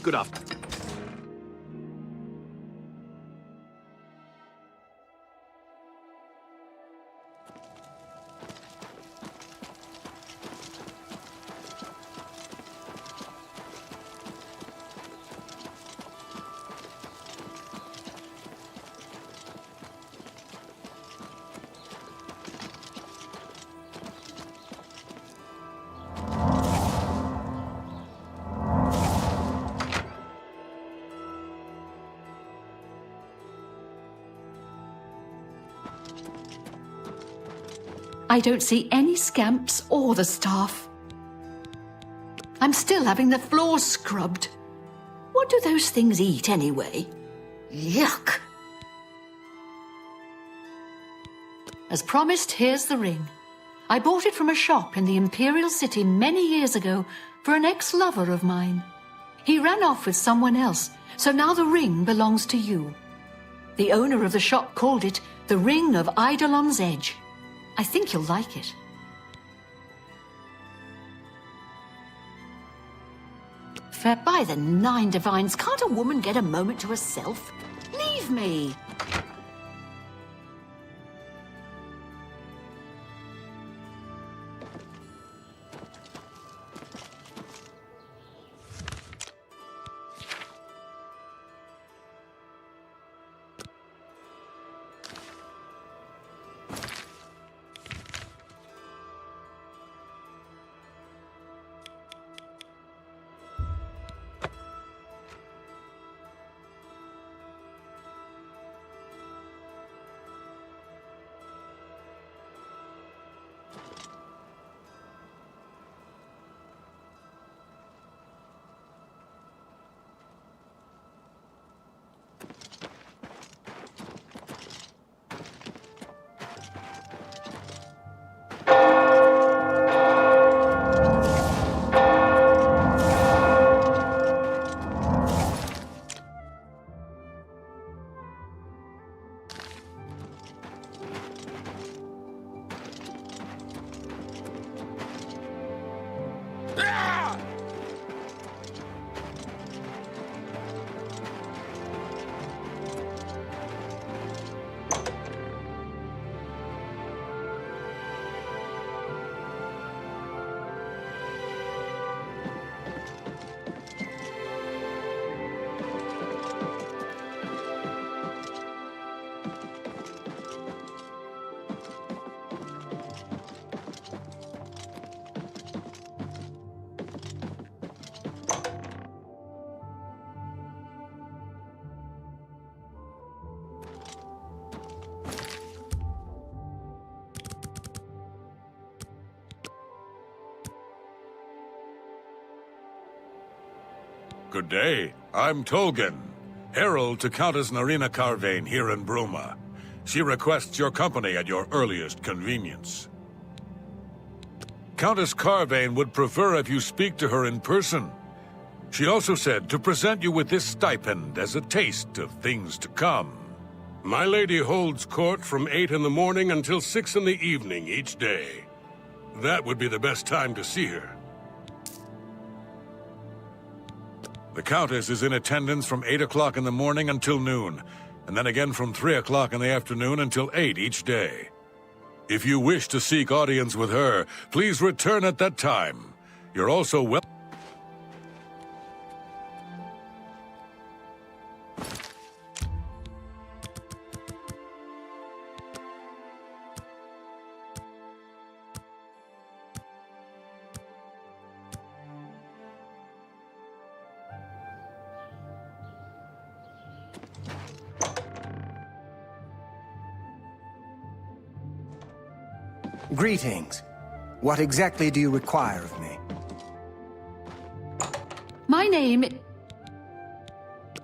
Good afternoon. I don't see any scamps or the staff. I'm still having the floors scrubbed. What do those things eat anyway? Yuck! As promised, here's the ring. I bought it from a shop in the Imperial City many years ago for an ex-lover of mine. He ran off with someone else, so now the ring belongs to you. The owner of the shop called it the Ring of Eidolon's Edge. I think you'll like it. Fair by the 9 divines, can't a woman get a moment to herself? Leave me! Good day. I'm Tolgan, herald to Countess Narina Carvane here in Bruma. She requests your company at your earliest convenience. Countess Carvane would prefer if you speak to her in person. She also said to present you with this stipend as a taste of things to come. My lady holds court from 8 in the morning until 6 in the evening each day. That would be the best time to see her. The Countess is in attendance from 8 o'clock in the morning until noon, and then again from 3 o'clock in the afternoon until 8 each day. If you wish to seek audience with her, please return at that time. You're also welcome. Greetings. What exactly do you require of me? My name...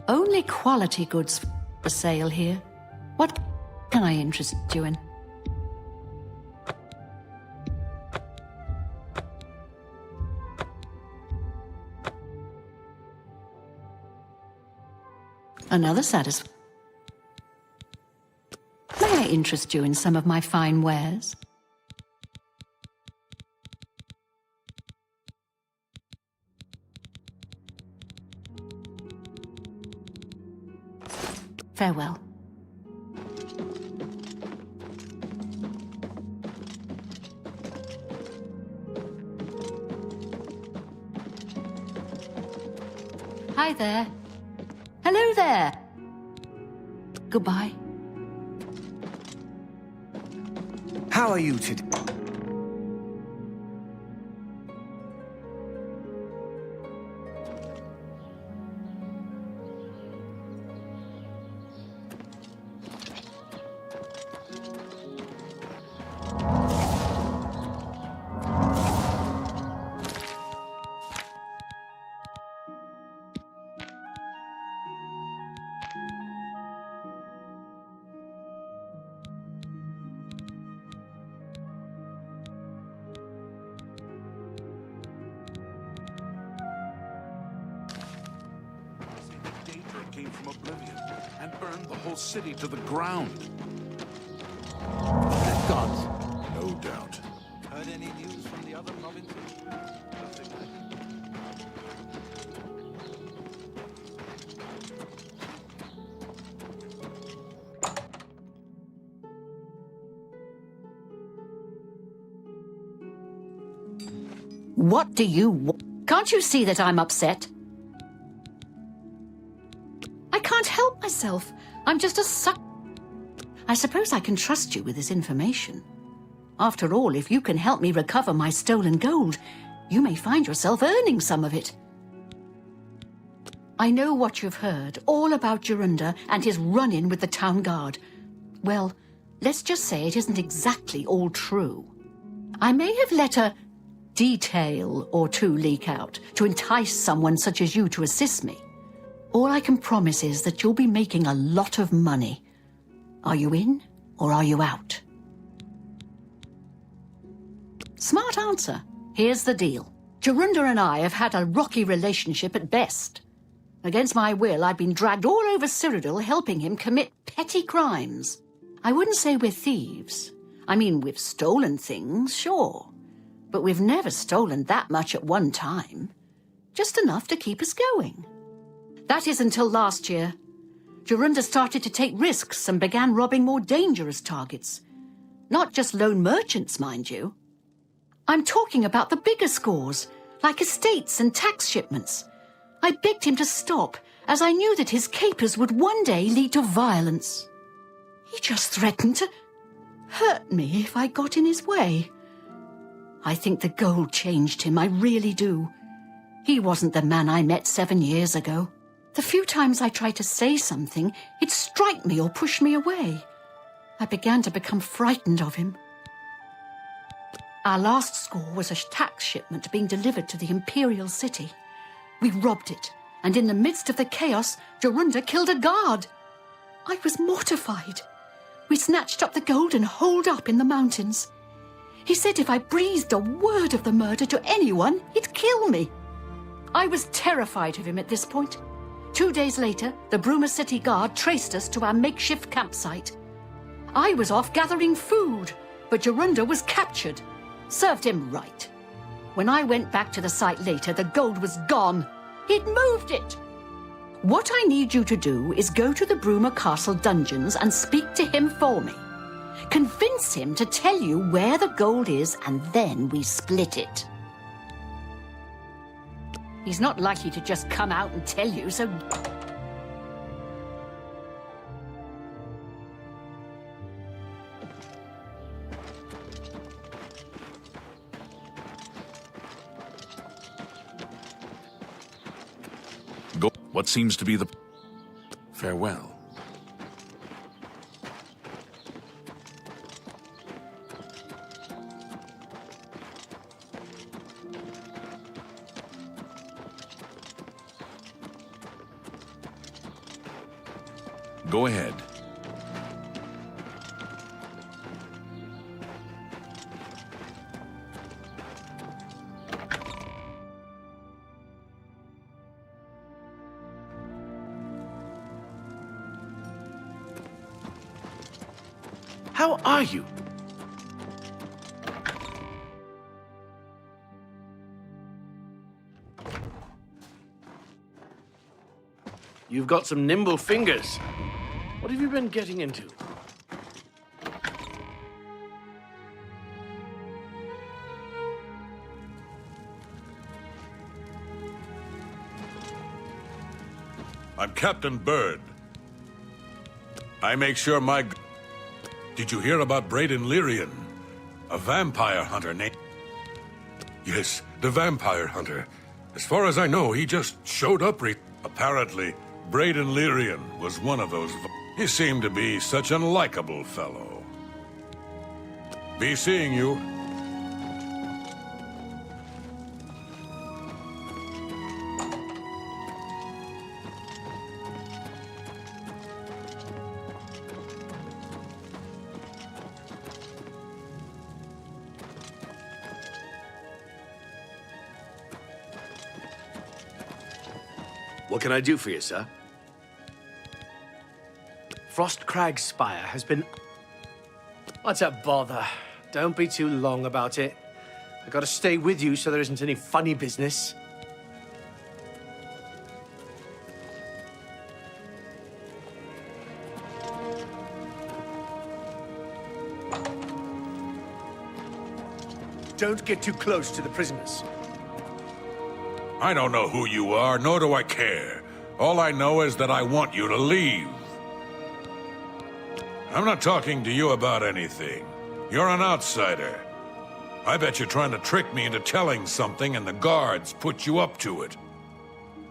Only quality goods for sale here. What can I interest you in? Another satisfaction. May I interest you in some of my fine wares? Farewell. Hi there. Hello there. Goodbye. How are you today? Came from Oblivion and burned the whole city to the ground. The gods. No doubt. Heard any news from the other provinces? Nothing. What do you want? Can't you see that I'm upset? I can't help myself. I'm just a suck. I suppose I can trust you with this information. After all, if you can help me recover my stolen gold, you may find yourself earning some of it. I know what you've heard, all about Jorunda and his run-in with the town guard. Well, let's just say it isn't exactly all true. I may have let a detail or two leak out to entice someone such as you to assist me. All I can promise is that you'll be making a lot of money. Are you in or are you out? Smart answer. Here's the deal. Jorunda and I have had a rocky relationship at best. Against my will, I've been dragged all over Cyrodiil helping him commit petty crimes. I wouldn't say we're thieves. I mean, we've stolen things, sure. But we've never stolen that much at one time. Just enough to keep us going. That is until last year. Jorunda started to take risks and began robbing more dangerous targets. Not just lone merchants, mind you. I'm talking about the bigger scores, like estates and tax shipments. I begged him to stop, as I knew that his capers would one day lead to violence. He just threatened to hurt me if I got in his way. I think the gold changed him, I really do. He wasn't the man I met 7 years ago. The few times I tried to say something, he'd strike me or push me away. I began to become frightened of him. Our last score was a tax shipment being delivered to the Imperial City. We robbed it, and in the midst of the chaos, Jorunda killed a guard. I was mortified. We snatched up the gold and holed up in the mountains. He said if I breathed a word of the murder to anyone, he'd kill me. I was terrified of him at this point. 2 days later, the Bruma City Guard traced us to our makeshift campsite. I was off gathering food, but Jorunda was captured. Served him right. When I went back to the site later, the gold was gone. He'd moved it. What I need you to do is go to the Bruma Castle dungeons and speak to him for me. Convince him to tell you where the gold is, and then we split it. He's not likely to just come out and tell you, so... Go. What seems to be the... Farewell. Go ahead. How are you? You've got some nimble fingers. What have you been getting into? I'm Captain Bird. I make sure my... Did you hear about Braden Lyrian? A vampire hunter named... Yes, the vampire hunter. As far as I know, he just showed up Apparently, Braden Lyrian was one of those... He seemed to be such an likable fellow. Be seeing you. What can I do for you, sir? Frost Crag's spire has been... What's a bother? Don't be too long about it. I gotta stay with you so there isn't any funny business. Don't get too close to the prisoners. I don't know who you are, nor do I care. All I know is that I want you to leave. I'm not talking to you about anything. You're an outsider. I bet you're trying to trick me into telling something and the guards put you up to it.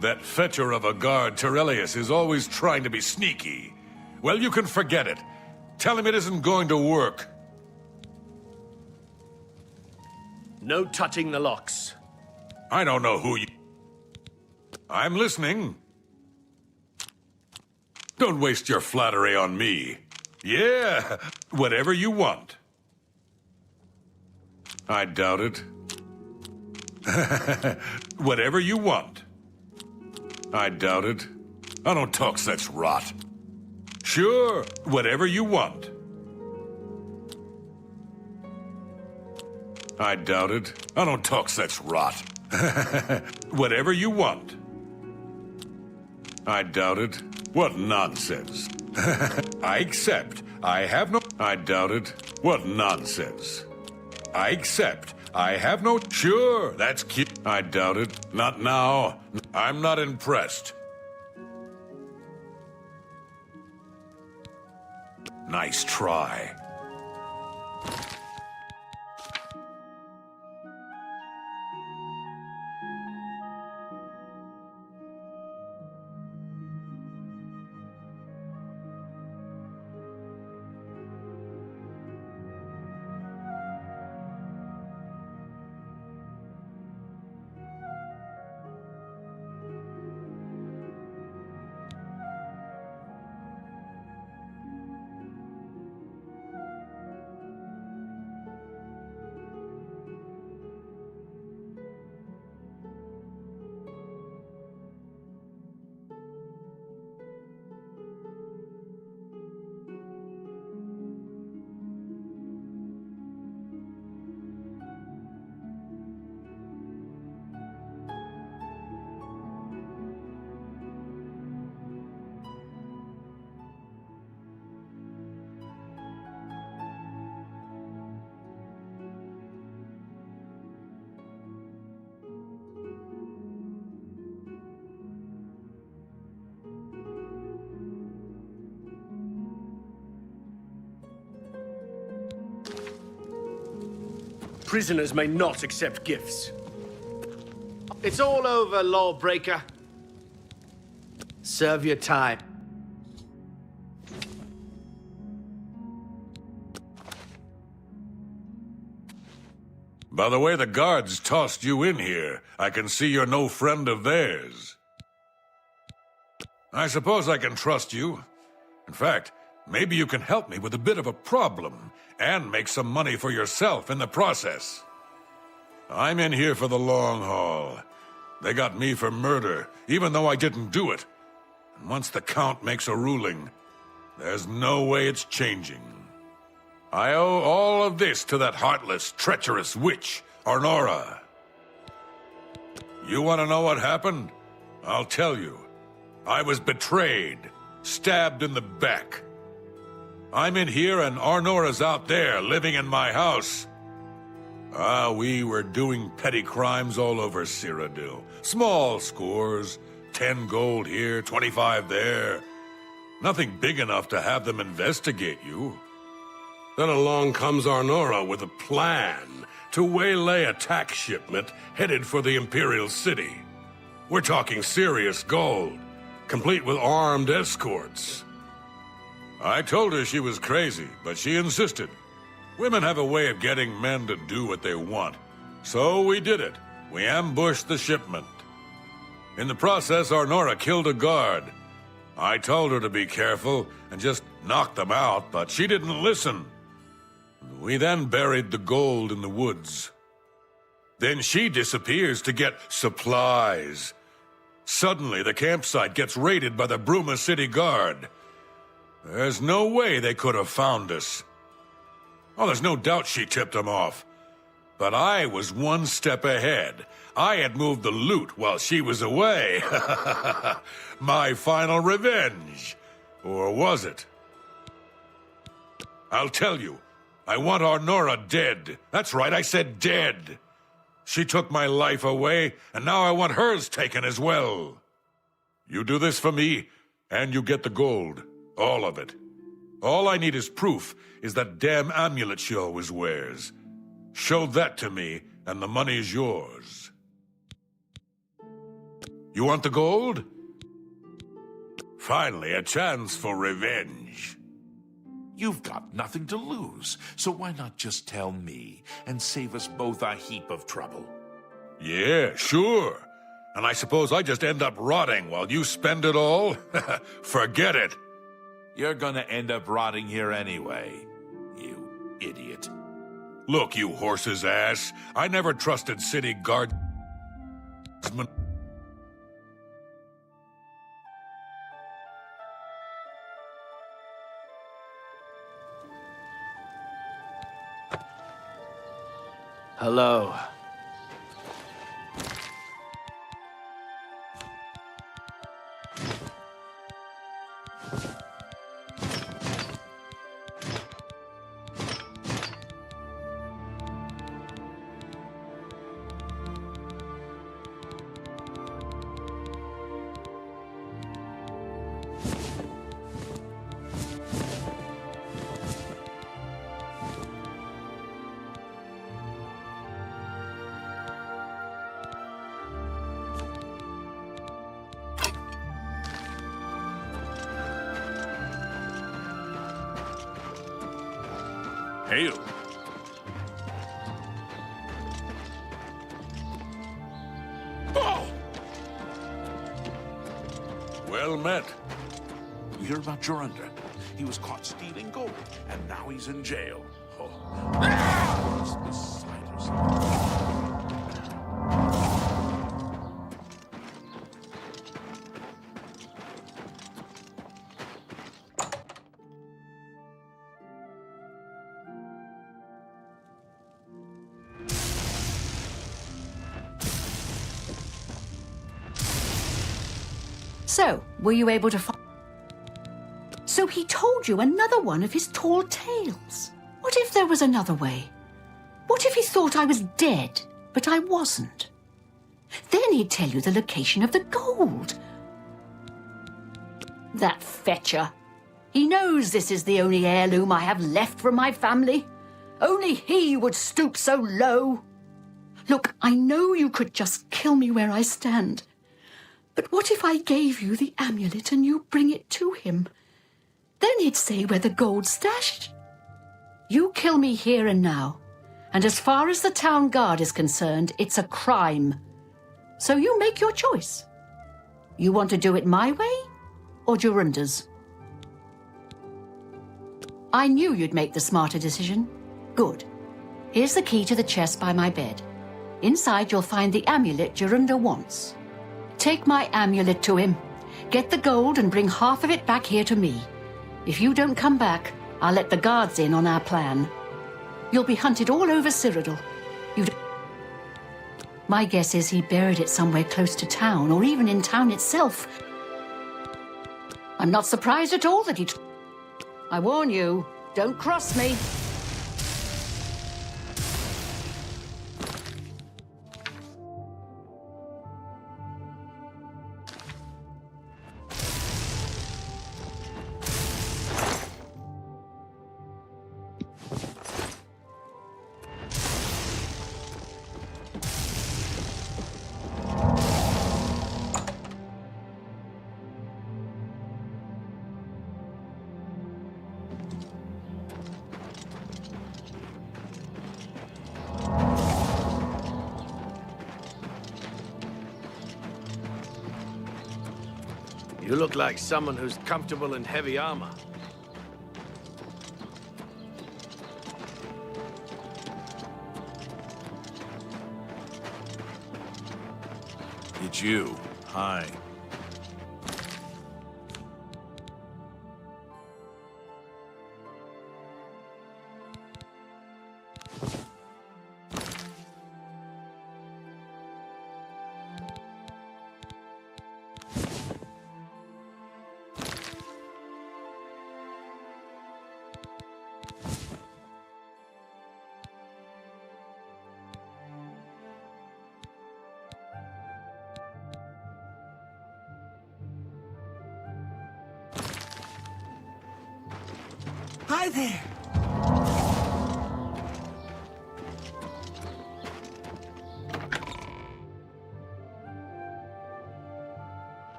That fetcher of a guard, Terelius, is always trying to be sneaky. Well, you can forget it. Tell him it isn't going to work. No touching the locks. I don't know who you... I'm listening. Don't waste your flattery on me. Yeah, whatever you want. I doubt it. Whatever you want. I doubt it. I don't talk such rot. Sure, whatever you want. I doubt it. I don't talk such rot. Whatever you want. I doubt it. What nonsense. I accept. I have no... I doubt it. What nonsense. I accept. I have no... Sure, that's cute. I doubt it. Not now. I'm not impressed. Nice try. Prisoners may not accept gifts. It's all over, lawbreaker. Serve your time. By the way the guards tossed you in here, I can see you're no friend of theirs. I suppose I can trust you. In fact, maybe you can help me with a bit of a problem, and make some money for yourself in the process. I'm in here for the long haul. They got me for murder, even though I didn't do it. And once the Count makes a ruling, there's no way it's changing. I owe all of this to that heartless, treacherous witch, Arnora. You want to know what happened? I'll tell you. I was betrayed, stabbed in the back. I'm in here and Arnora's out there, living in my house. We were doing petty crimes all over Cyrodiil. Small scores, 10 gold here, 25 there. Nothing big enough to have them investigate you. Then along comes Arnora with a plan to waylay a tax shipment headed for the Imperial City. We're talking serious gold, complete with armed escorts. I told her she was crazy, but she insisted. Women have a way of getting men to do what they want. So we did it. We ambushed the shipment. In the process, Arnora killed a guard. I told her to be careful and just knock them out, but she didn't listen. We then buried the gold in the woods. Then she disappears to get supplies. Suddenly, the campsite gets raided by the Bruma City Guard. There's no way they could have found us. Oh, there's no doubt she tipped them off. But I was one step ahead. I had moved the loot while she was away. My final revenge. Or was it? I'll tell you. I want Arnora dead. That's right, I said dead. She took my life away, and now I want hers taken as well. You do this for me, and you get the gold. All of it. All I need is proof is that damn amulet she always wears. Show that to me, and the money's yours. You want the gold? Finally, a chance for revenge. You've got nothing to lose, so why not just tell me and save us both a heap of trouble? Yeah, sure. And I suppose I just end up rotting while you spend it all? Forget it. You're gonna end up rotting here anyway, you idiot. Look, you horse's ass. I never trusted city guardsmen. Hello. Hail. Oh! Well met. You hear about Jorunda? He was caught stealing gold, and now he's in jail. Oh. This side or something. So, were you able to find... So he told you another one of his tall tales. What if there was another way? What if he thought I was dead, but I wasn't? Then he'd tell you the location of the gold. That fetcher. He knows this is the only heirloom I have left from my family. Only he would stoop so low. Look, I know you could just kill me where I stand. But what if I gave you the amulet and you bring it to him? Then he'd say where the gold's stashed. You kill me here and now, and as far as the town guard is concerned, it's a crime. So you make your choice. You want to do it my way, or Jorunda's? I knew you'd make the smarter decision. Good. Here's the key to the chest by my bed. Inside you'll find the amulet Jorunda wants. Take my amulet to him. Get the gold and bring half of it back here to me. If you don't come back, I'll let the guards in on our plan. You'll be hunted all over Cyrodiil. My guess is he buried it somewhere close to town, or even in town itself. I'm not surprised at all that he... I warn you, don't cross me. You look like someone who's comfortable in heavy armor. It's you. Hi. Hi there.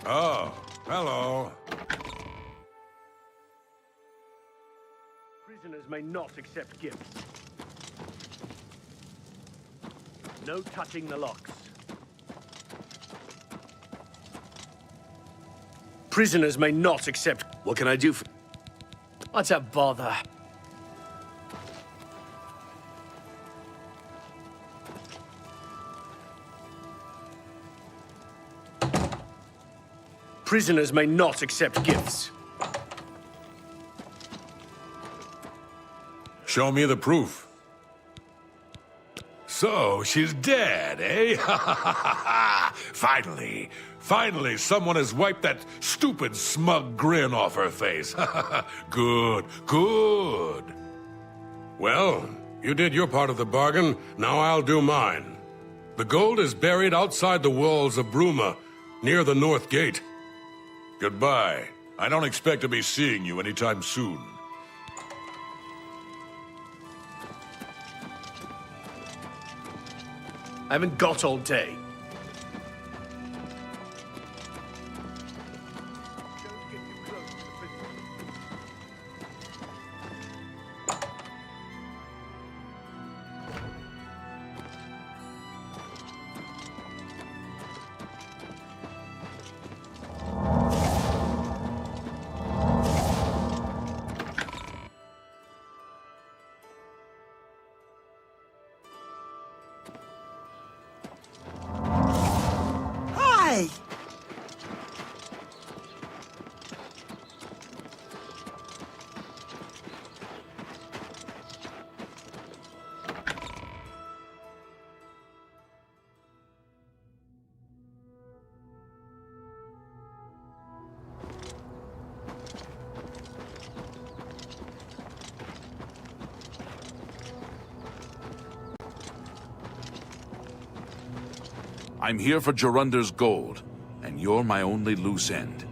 Oh, hello. Prisoners may not accept gifts. No touching the locks. Prisoners may not accept... What can I do for... What's a bother? Prisoners may not accept gifts. Show me the proof. So, she's dead, eh? Finally, someone has wiped that stupid, smug grin off her face. Good. Well, you did your part of the bargain, now I'll do mine. The gold is buried outside the walls of Bruma, near the North Gate. Goodbye. I don't expect to be seeing you anytime soon. I haven't got all day. I'm here for Jorunder's gold, and you're my only loose end.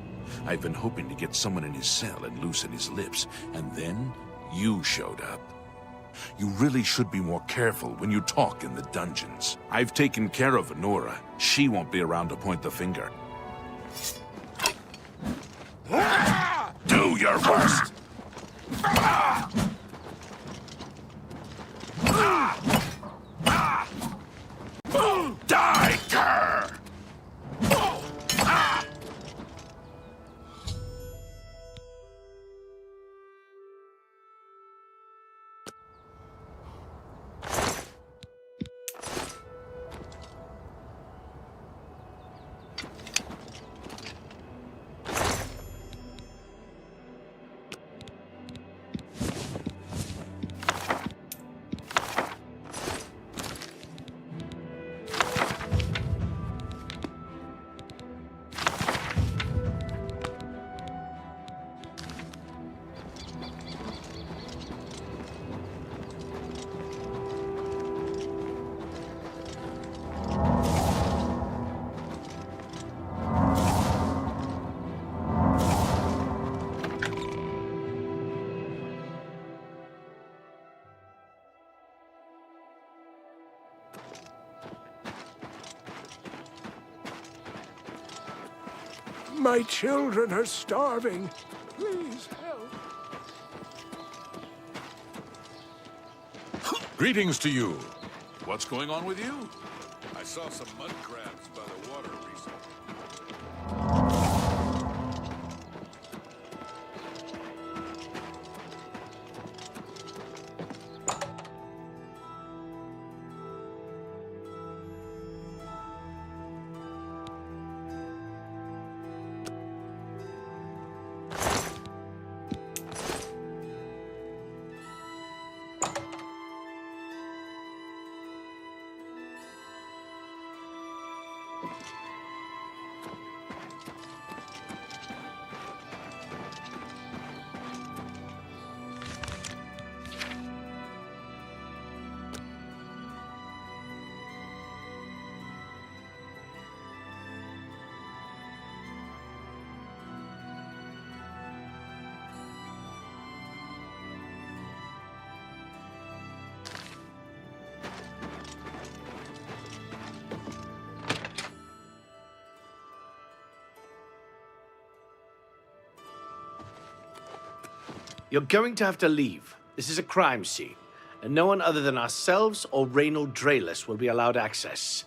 I've been hoping to get someone in his cell and loosen his lips, and then you showed up. You really should be more careful when you talk in the dungeons. I've taken care of Honora. She won't be around to point the finger. Do your worst! Die, cur! My children are starving. Please help. Greetings to you. What's going on with you? I saw some mud crabs by the water recently. You're going to have to leave. This is a crime scene, and no one other than ourselves or Reynold Draelus will be allowed access.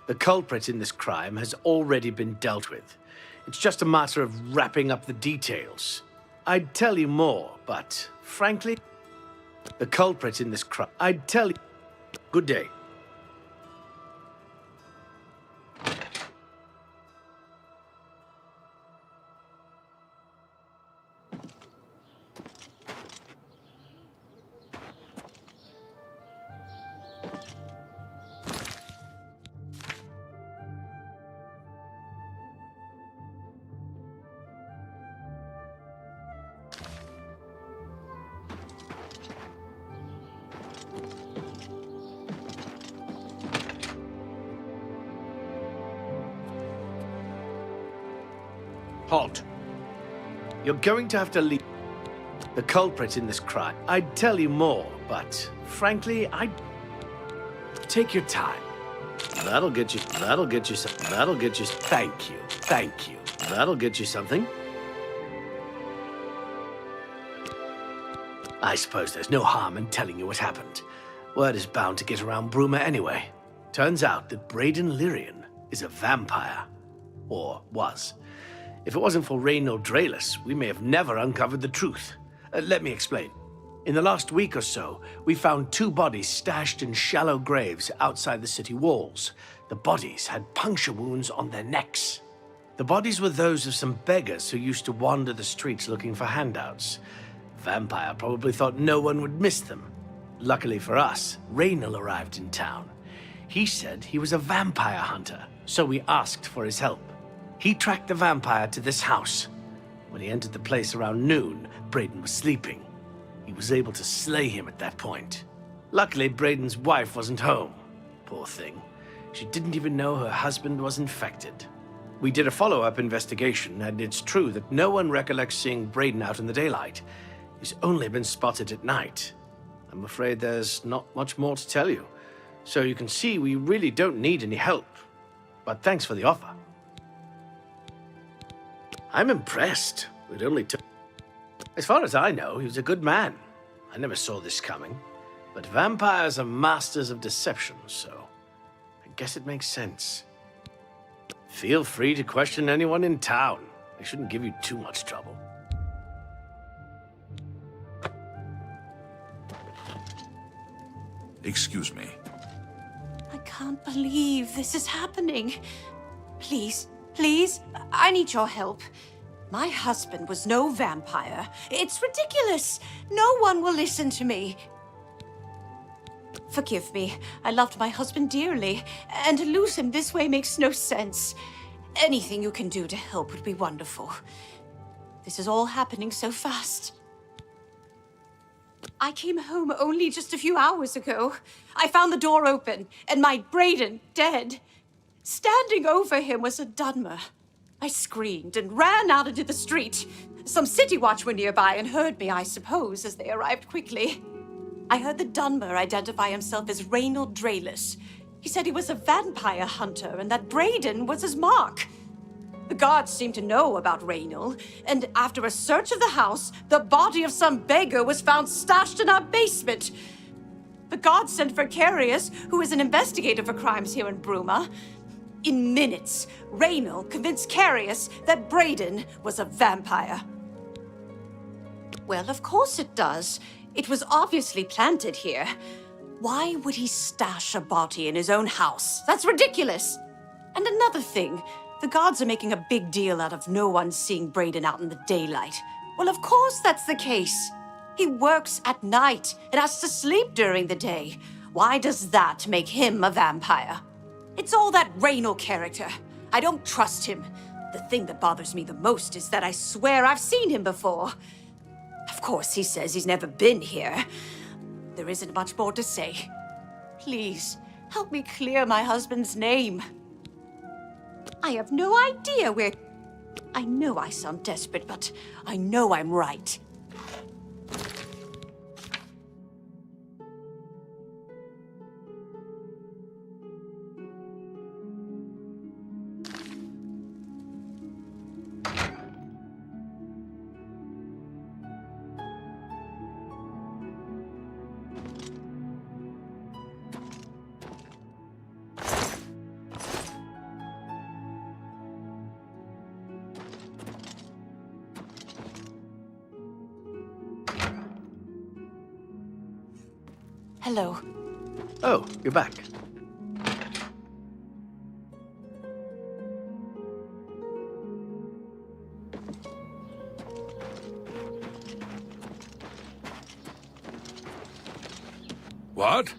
The culprit in this crime has already been dealt with. It's just a matter of wrapping up the details. I'd tell you more, but frankly, the culprit in this crime... I'd tell you... Good day. Halt. You're going to have to leave. The culprit in this crime. I'd tell you more, but frankly, take your time. That'll get you thank you. That'll get you something. I suppose there's no harm in telling you what happened. Word is bound to get around Bruma anyway. Turns out that Braden Lyrian is a vampire. Or was. If it wasn't for Reynold Draelus, we may have never uncovered the truth. Let me explain. In the last week or so, we found 2 bodies stashed in shallow graves outside the city walls. The bodies had puncture wounds on their necks. The bodies were those of some beggars who used to wander the streets looking for handouts. Vampire probably thought no one would miss them. Luckily for us, Reynold arrived in town. He said he was a vampire hunter, so we asked for his help. He tracked the vampire to this house. When he entered the place around noon, Braden was sleeping. He was able to slay him at that point. Luckily, Braden's wife wasn't home. Poor thing. She didn't even know her husband was infected. We did a follow-up investigation, and it's true that no one recollects seeing Braden out in the daylight. He's only been spotted at night. I'm afraid there's not much more to tell you. So you can see we really don't need any help. But thanks for the offer. I'm impressed. It only took... As far as I know, he was a good man. I never saw this coming. But vampires are masters of deception, so I guess it makes sense. Feel free to question anyone in town. They shouldn't give you too much trouble. Excuse me. I can't believe this is happening. Please, please, I need your help. My husband was no vampire. It's ridiculous. No one will listen to me. Forgive me. I loved my husband dearly, and to lose him this way makes no sense. Anything you can do to help would be wonderful. This is all happening so fast. I came home only just a few hours ago. I found the door open, and my Braden dead. Standing over him was a Dunmer. I screamed and ran out into the street. Some city watch were nearby and heard me, I suppose, as they arrived quickly. I heard the Dunmer identify himself as Reynold Draelus. He said he was a vampire hunter and that Braden was his mark. The guards seem to know about Raynal, and after a search of the house, the body of some beggar was found stashed in our basement. The guards sent for Carius, who is an investigator for crimes here in Bruma. In minutes, Raynal convinced Carius that Braden was a vampire. Well, of course it does. It was obviously planted here. Why would he stash a body in his own house? That's ridiculous! And another thing, the guards are making a big deal out of no one seeing Braden out in the daylight. Well, of course that's the case. He works at night and has to sleep during the day. Why does that make him a vampire? It's all that Raynal character. I don't trust him. The thing that bothers me the most is that I swear I've seen him before. Of course, he says he's never been here. There isn't much more to say. Please, help me clear my husband's name. I have no idea where... I know I sound desperate, but I know I'm right. Hello. Oh, you're back. What?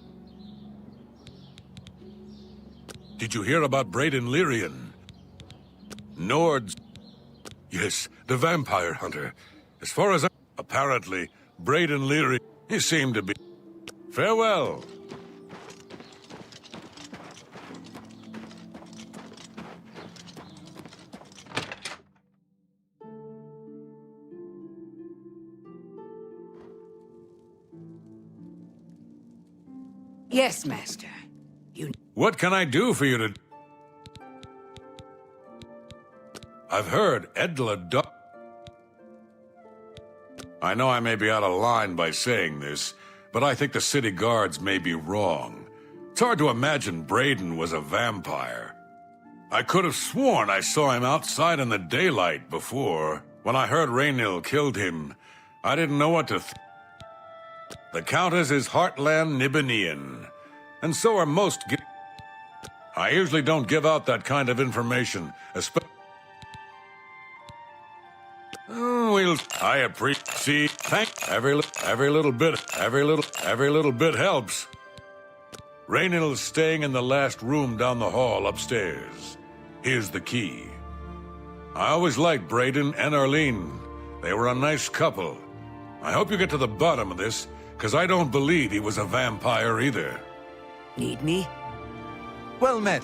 Did you hear about Braden Lyrian? Nord's... Yes, the vampire hunter. As far as apparently, Braden Lyrian, he seemed to be... Farewell. Yes, Master. What can I do for you to... I've heard Edla I know I may be out of line by saying this, but I think the city guards may be wrong. It's hard to imagine Braden was a vampire. I could have sworn I saw him outside in the daylight before. When I heard Raynal killed him, I didn't know what to The Countess is Heartland Nibanian, and so are most... I usually don't give out that kind of information, especially... I appreciate. Every little bit helps. Raynal is staying in the last room down the hall upstairs. Here's the key. I always liked Braden and Arlene. They were a nice couple. I hope you get to the bottom of this, because I don't believe he was a vampire either. Need me? Well met.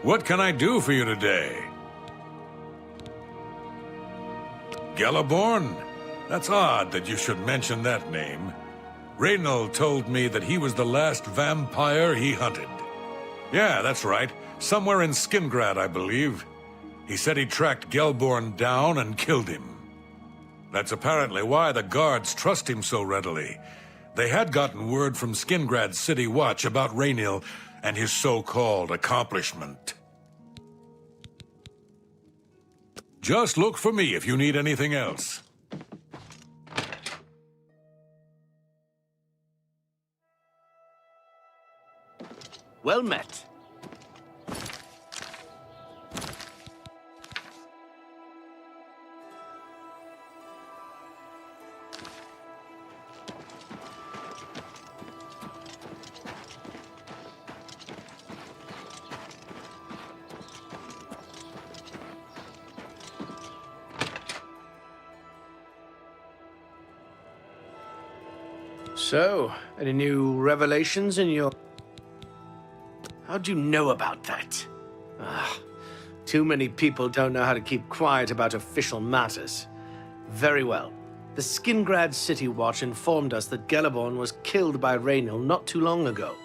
What can I do for you today? Geliborn? That's odd that you should mention that name. Reynald told me that he was the last vampire he hunted. Yeah, that's right. Somewhere in Skingrad, I believe. He said he tracked Gelborn down and killed him. That's apparently why the guards trust him so readily. They had gotten word from Skingrad's City Watch about Raynil and his so-called accomplishment. Just look for me if you need anything else. Well met. So, any new revelations in your... How'd you know about that? Too many people don't know how to keep quiet about official matters. Very well. The Skingrad City Watch informed us that Geliborn was killed by Raynil not too long ago.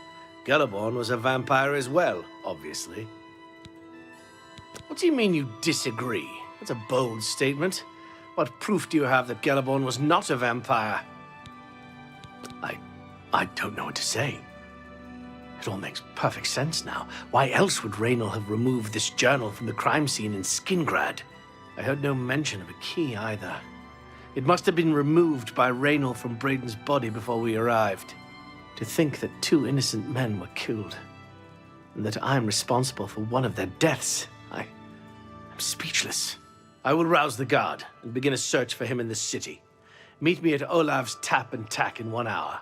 Geliborn was a vampire as well, obviously. What do you mean you disagree? That's a bold statement. What proof do you have that Geliborn was not a vampire? I don't know what to say. It all makes perfect sense now. Why else would Raynil have removed this journal from the crime scene in Skingrad? I heard no mention of a key either. It must have been removed by Raynil from Braden's body before we arrived. To think that 2 innocent men were killed, and that I'm responsible for one of their deaths, I'm speechless. I will rouse the guard and begin a search for him in the city. Meet me at Olav's Tap and Tack in 1 hour.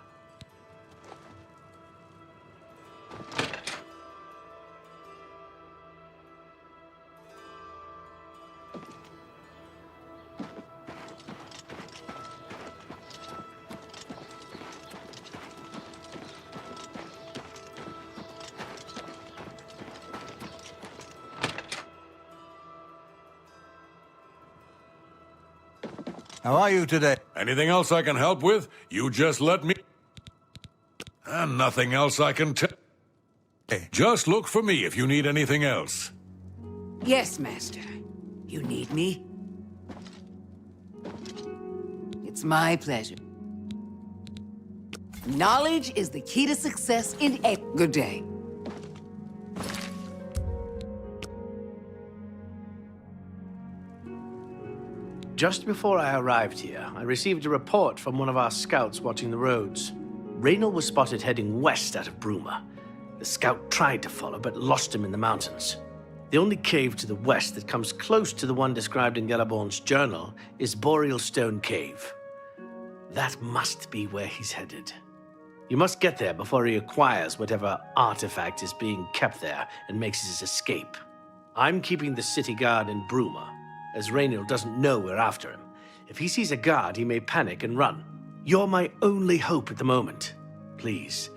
How are you today? Anything else I can help with? You just let me... And nothing else I can tell. Just look for me if you need anything else. Yes, Master. You need me? It's my pleasure. Knowledge is the key to success in a... Good day. Just before I arrived here, I received a report from one of our scouts watching the roads. Raynil was spotted heading west out of Bruma. The scout tried to follow, but lost him in the mountains. The only cave to the west that comes close to the one described in Geliborn's journal is Boreal Stone Cave. That must be where he's headed. You must get there before he acquires whatever artifact is being kept there and makes his escape. I'm keeping the city guard in Bruma, as Raynil doesn't know we're after him. If he sees a guard, he may panic and run. You're my only hope at the moment. Please,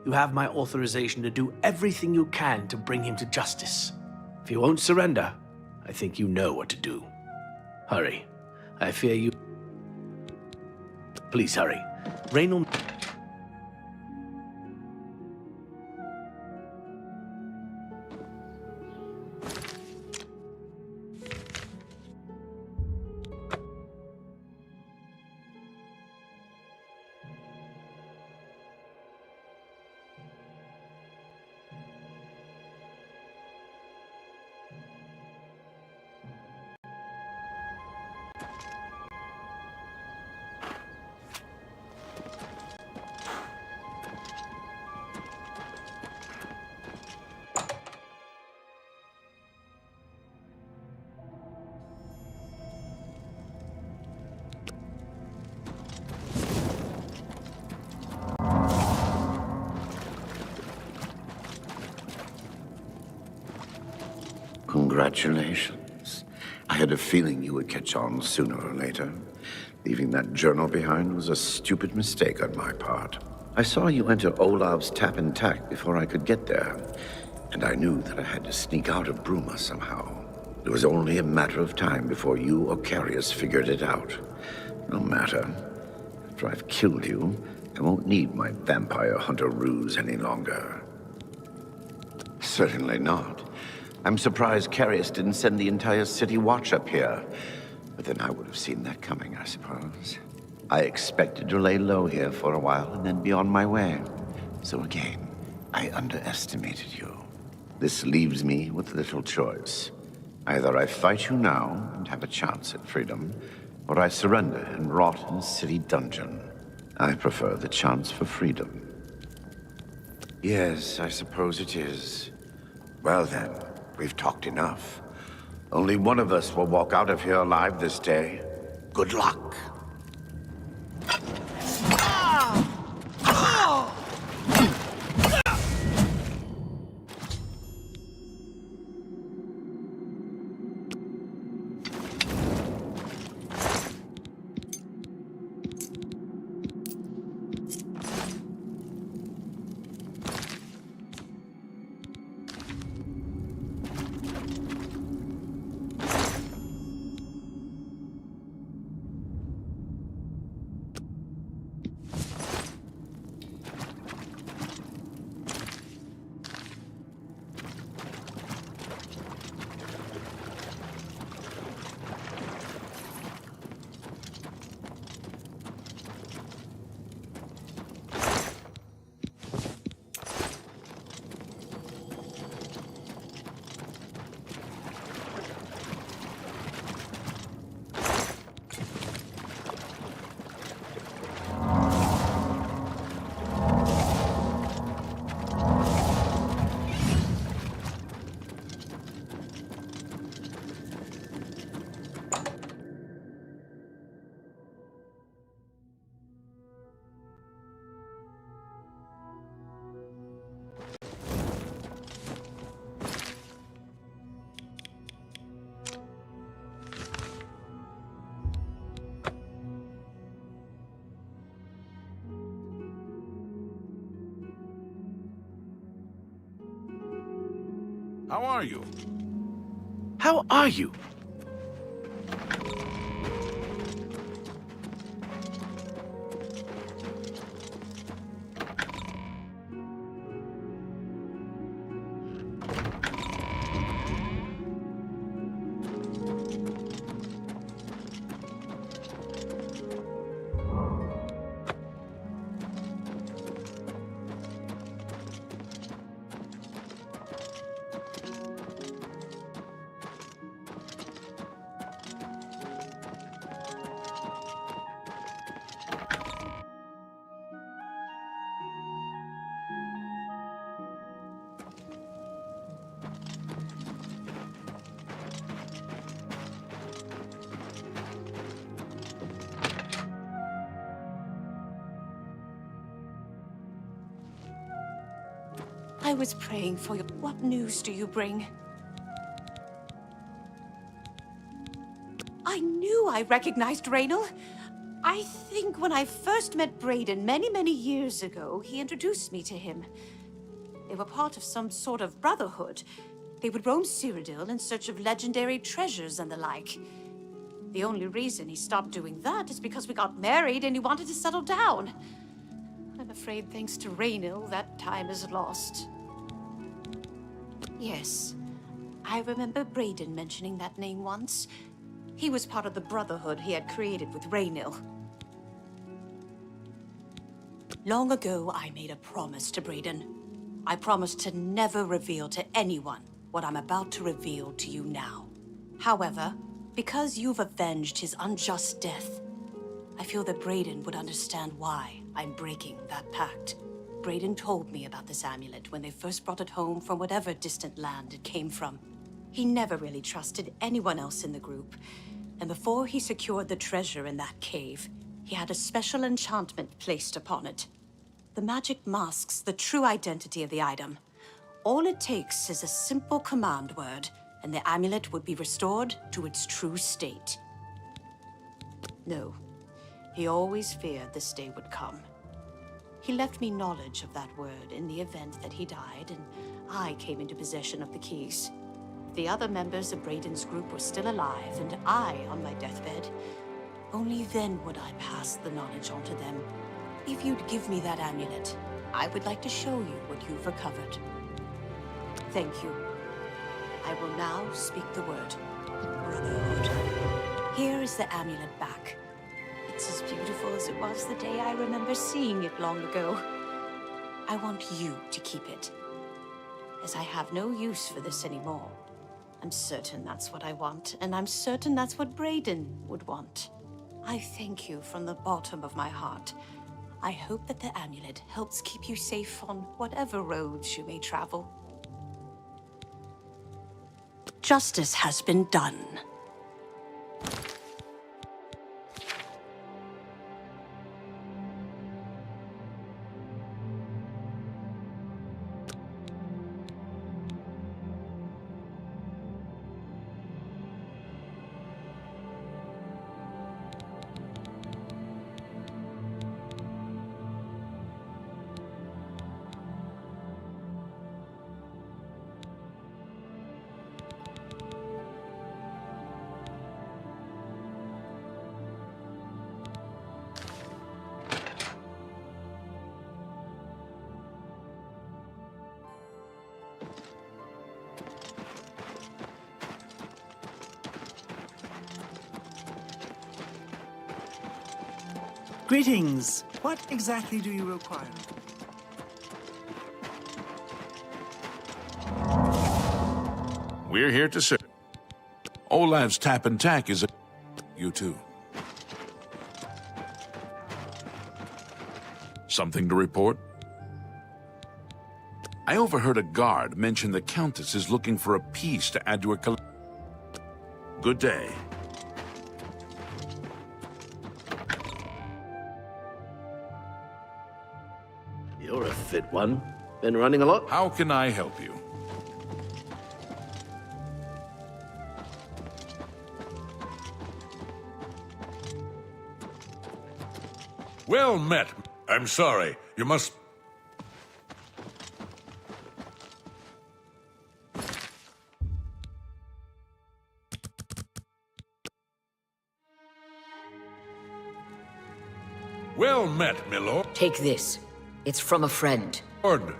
you have my authorization to do everything you can to bring him to justice. If he won't surrender, I think you know what to do. Hurry. I fear you... Please hurry. Raynil... Congratulations. I had a feeling you would catch on sooner or later. Leaving that journal behind was a stupid mistake on my part. I saw you enter Olav's Tap and Tack before I could get there. And I knew that I had to sneak out of Bruma somehow. It was only a matter of time before you or Carius figured it out. No matter. After I've killed you, I won't need my vampire hunter ruse any longer. Certainly not. I'm surprised Carius didn't send the entire city watch up here. But then I would have seen that coming, I suppose. I expected to lay low here for a while and then be on my way. So again, I underestimated you. This leaves me with little choice. Either I fight you now and have a chance at freedom, or I surrender and rot in a city dungeon. I prefer the chance for freedom. Yes, I suppose it is. Well then, we've talked enough. Only one of us will walk out of here alive this day. Good luck. How are you? How are you? I was praying for you. What news do you bring? I knew I recognized Raynal. I think when I first met Braden many years ago, he introduced me to him. They were part of some sort of brotherhood. They would roam Cyrodiil in search of legendary treasures and the like. The only reason he stopped doing that is because we got married and he wanted to settle down. I'm afraid thanks to Raynal, that time is lost. Yes, I remember Braden mentioning that name once. He was part of the brotherhood he had created with Raynal. Long ago, I made a promise to Braden. I promised to never reveal to anyone what I'm about to reveal to you now. However, because you've avenged his unjust death, I feel that Braden would understand why I'm breaking that pact. Braden told me about this amulet when they first brought it home from whatever distant land it came from. He never really trusted anyone else in the group, and before he secured the treasure in that cave, he had a special enchantment placed upon it. The magic masks the true identity of the item. All it takes is a simple command word, and the amulet would be restored to its true state. No, he always feared this day would come. He left me knowledge of that word in the event that he died, and I came into possession of the keys. If the other members of Braden's group were still alive, and I on my deathbed, only then would I pass the knowledge on to them. If you'd give me that amulet, I would like to show you what you've recovered. Thank you. I will now speak the word. Brotherhood. Here is the amulet back. It's as beautiful as it was the day I remember seeing it long ago. I want you to keep it, as I have no use for this anymore. I'm certain that's what I want, and I'm certain that's what Braden would want. I thank you from the bottom of my heart. I hope that the amulet helps keep you safe on whatever roads you may travel. Justice has been done. Greetings. What exactly do you require? We're here to serve. Olav's Tap and Tack is a... You too. Something to report? I overheard a guard mention the Countess is looking for a piece to add to her collection. Good day. You're a fit one. Been running a lot? How can I help you? Well met. I'm sorry. You must... Well met, milord. Take this. It's from a friend. Lord.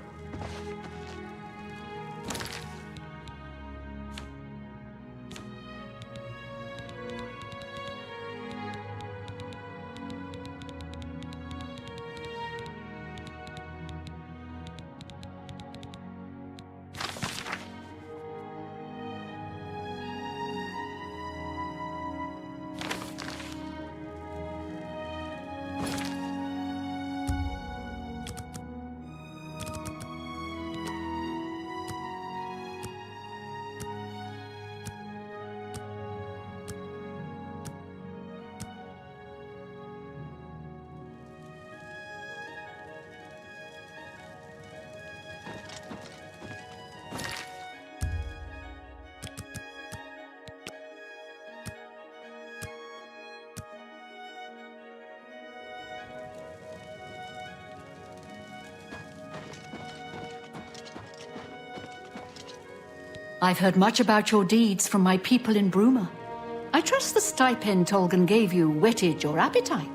I've heard much about your deeds from my people in Bruma. I trust the stipend Tolgan gave you whetted your appetite.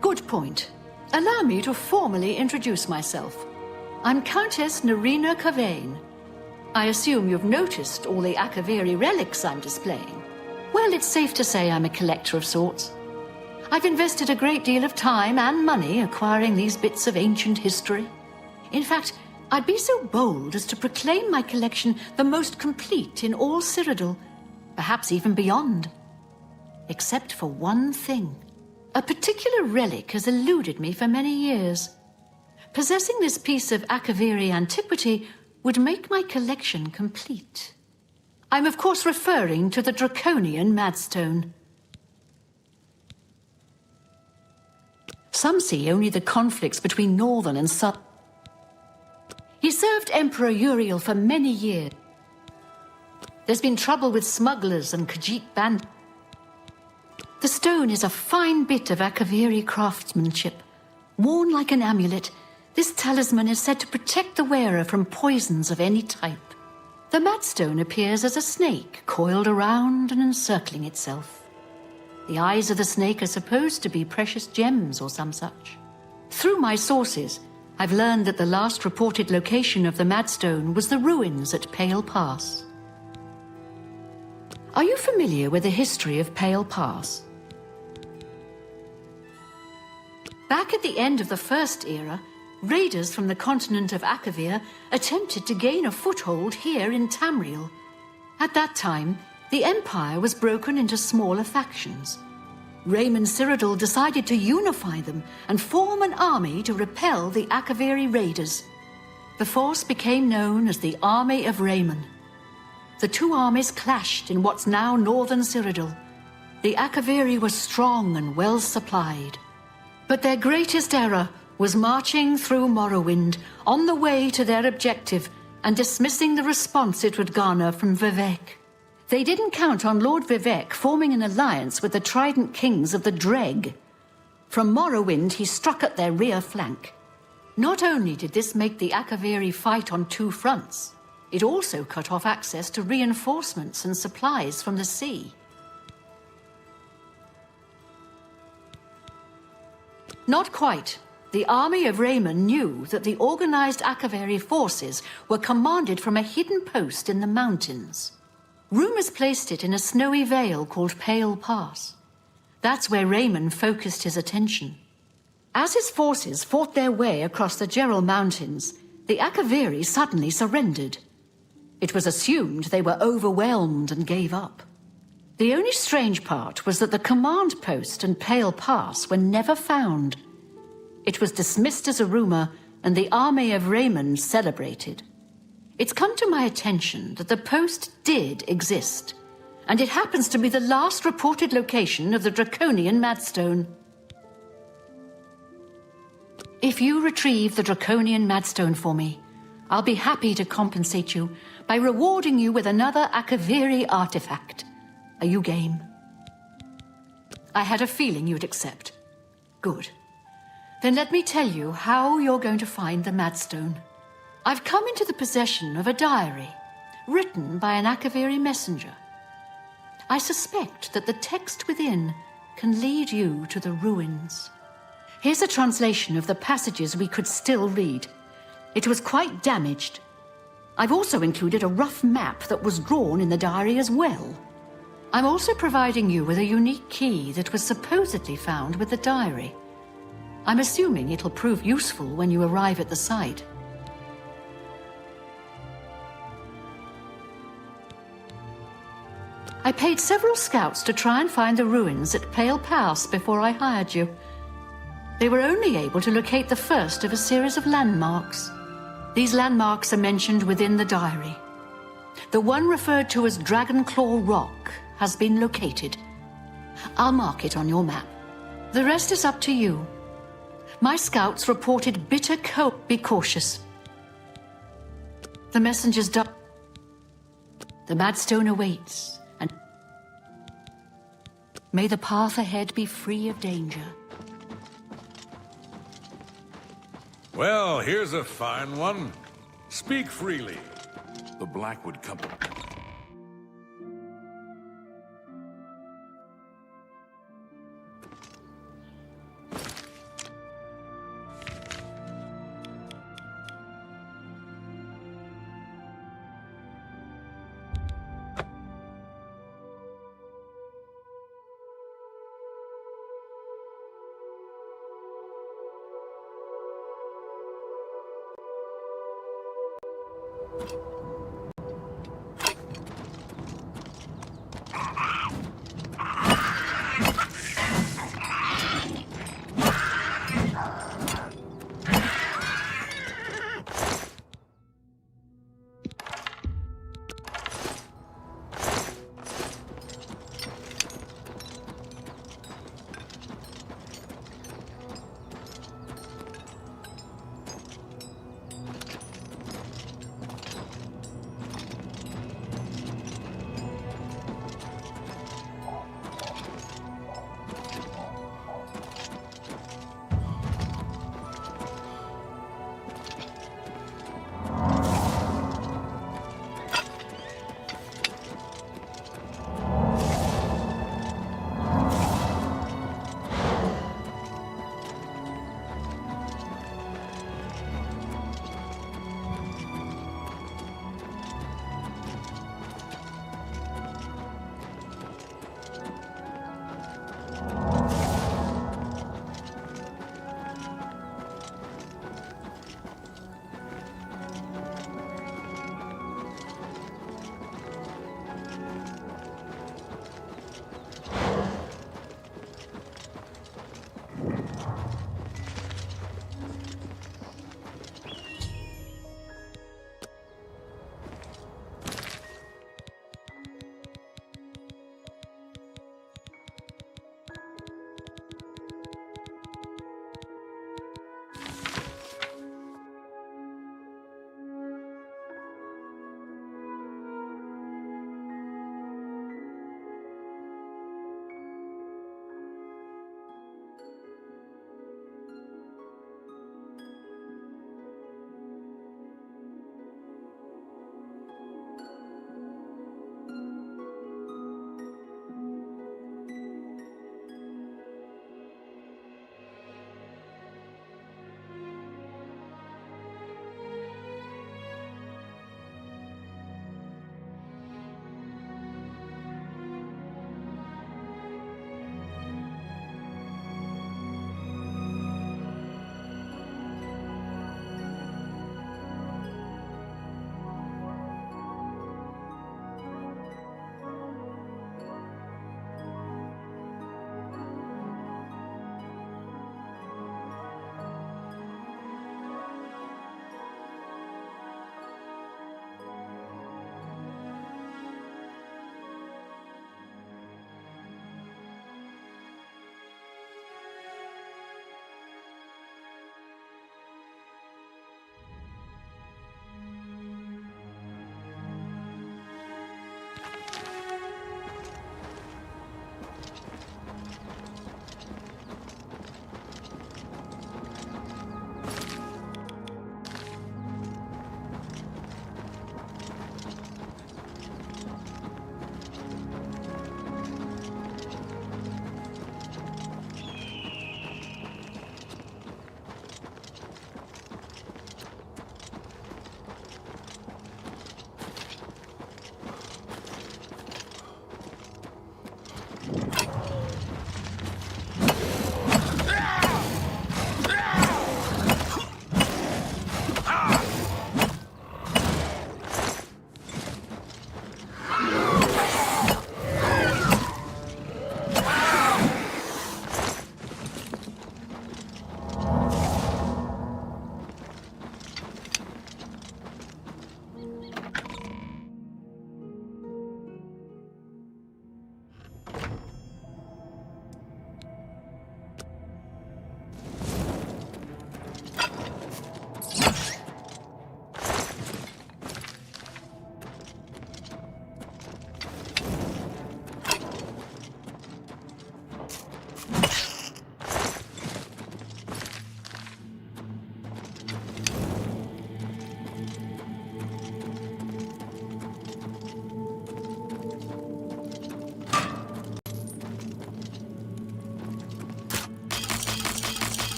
Good point. Allow me to formally introduce myself. I'm Countess Nerina Cavain. I assume you've noticed all the Akaviri relics I'm displaying. Well, it's safe to say I'm a collector of sorts. I've invested a great deal of time and money acquiring these bits of ancient history. In fact, I'd be so bold as to proclaim my collection the most complete in all Cyrodiil, perhaps even beyond. Except for one thing. A particular relic has eluded me for many years. Possessing this piece of Akaviri antiquity would make my collection complete. I'm of course referring to the Draconian Madstone. Some see only the conflicts between northern and southern. He served Emperor Uriel for many years. There's been trouble with smugglers and Khajiit bandits. The stone is a fine bit of Akaviri craftsmanship, Worn like an amulet, this talisman is said to protect the wearer from poisons of any type. The Madstone appears as a snake, coiled around and encircling itself. The eyes of the snake are supposed to be precious gems or some such. Through my sources, I've learned that the last reported location of the Madstone was the ruins at Pale Pass. Are you familiar with the history of Pale Pass? Back at the end of the First Era, raiders from the continent of Akavir attempted to gain a foothold here in Tamriel. At that time, the Empire was broken into smaller factions. Raymond Cyrodiil decided to unify them and form an army to repel the Akaviri raiders. The force became known as the Army of Raymond. The two armies clashed in what's now northern Cyrodiil. The Akaviri were strong and well supplied. But their greatest error was marching through Morrowind on the way to their objective and dismissing the response it would garner from Vivek. They didn't count on Lord Vivek forming an alliance with the Trident Kings of the Dreg. From Morrowind, he struck at their rear flank. Not only did this make the Akaviri fight on two fronts, it also cut off access to reinforcements and supplies from the sea. Not quite. The army of Raymond knew that the organized Akaviri forces were commanded from a hidden post in the mountains. Rumors placed it in a snowy vale called Pale Pass. That's where Raymond focused his attention. As his forces fought their way across the Gerald Mountains, the Akaviri suddenly surrendered. It was assumed they were overwhelmed and gave up. The only strange part was that the command post and Pale Pass were never found. It was dismissed as a rumor, and the army of Raymond celebrated. It's come to my attention that the post did exist, and it happens to be the last reported location of the Draconian Madstone. If you retrieve the Draconian Madstone for me, I'll be happy to compensate you by rewarding you with another Akaviri artifact. Are you game? I had a feeling you'd accept. Good. Then let me tell you how you're going to find the Madstone. I've come into the possession of a diary, written by an Akaviri messenger. I suspect that the text within can lead you to the ruins. Here's a translation of the passages we could still read. It was quite damaged. I've also included a rough map that was drawn in the diary as well. I'm also providing you with a unique key that was supposedly found with the diary. I'm assuming it'll prove useful when you arrive at the site. I paid several scouts to try and find the ruins at Pale Pass before I hired you. They were only able to locate the first of a series of landmarks. These landmarks are mentioned within the diary. The one referred to as Dragonclaw Rock has been located. I'll mark it on your map. The rest is up to you. My scouts reported bitter cold. Be cautious. The messenger's done. The Madstone awaits, and may the path ahead be free of danger. Well, here's a fine one. Speak freely. The Blackwood Company.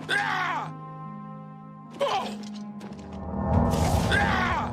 Ah! Oh! Ah!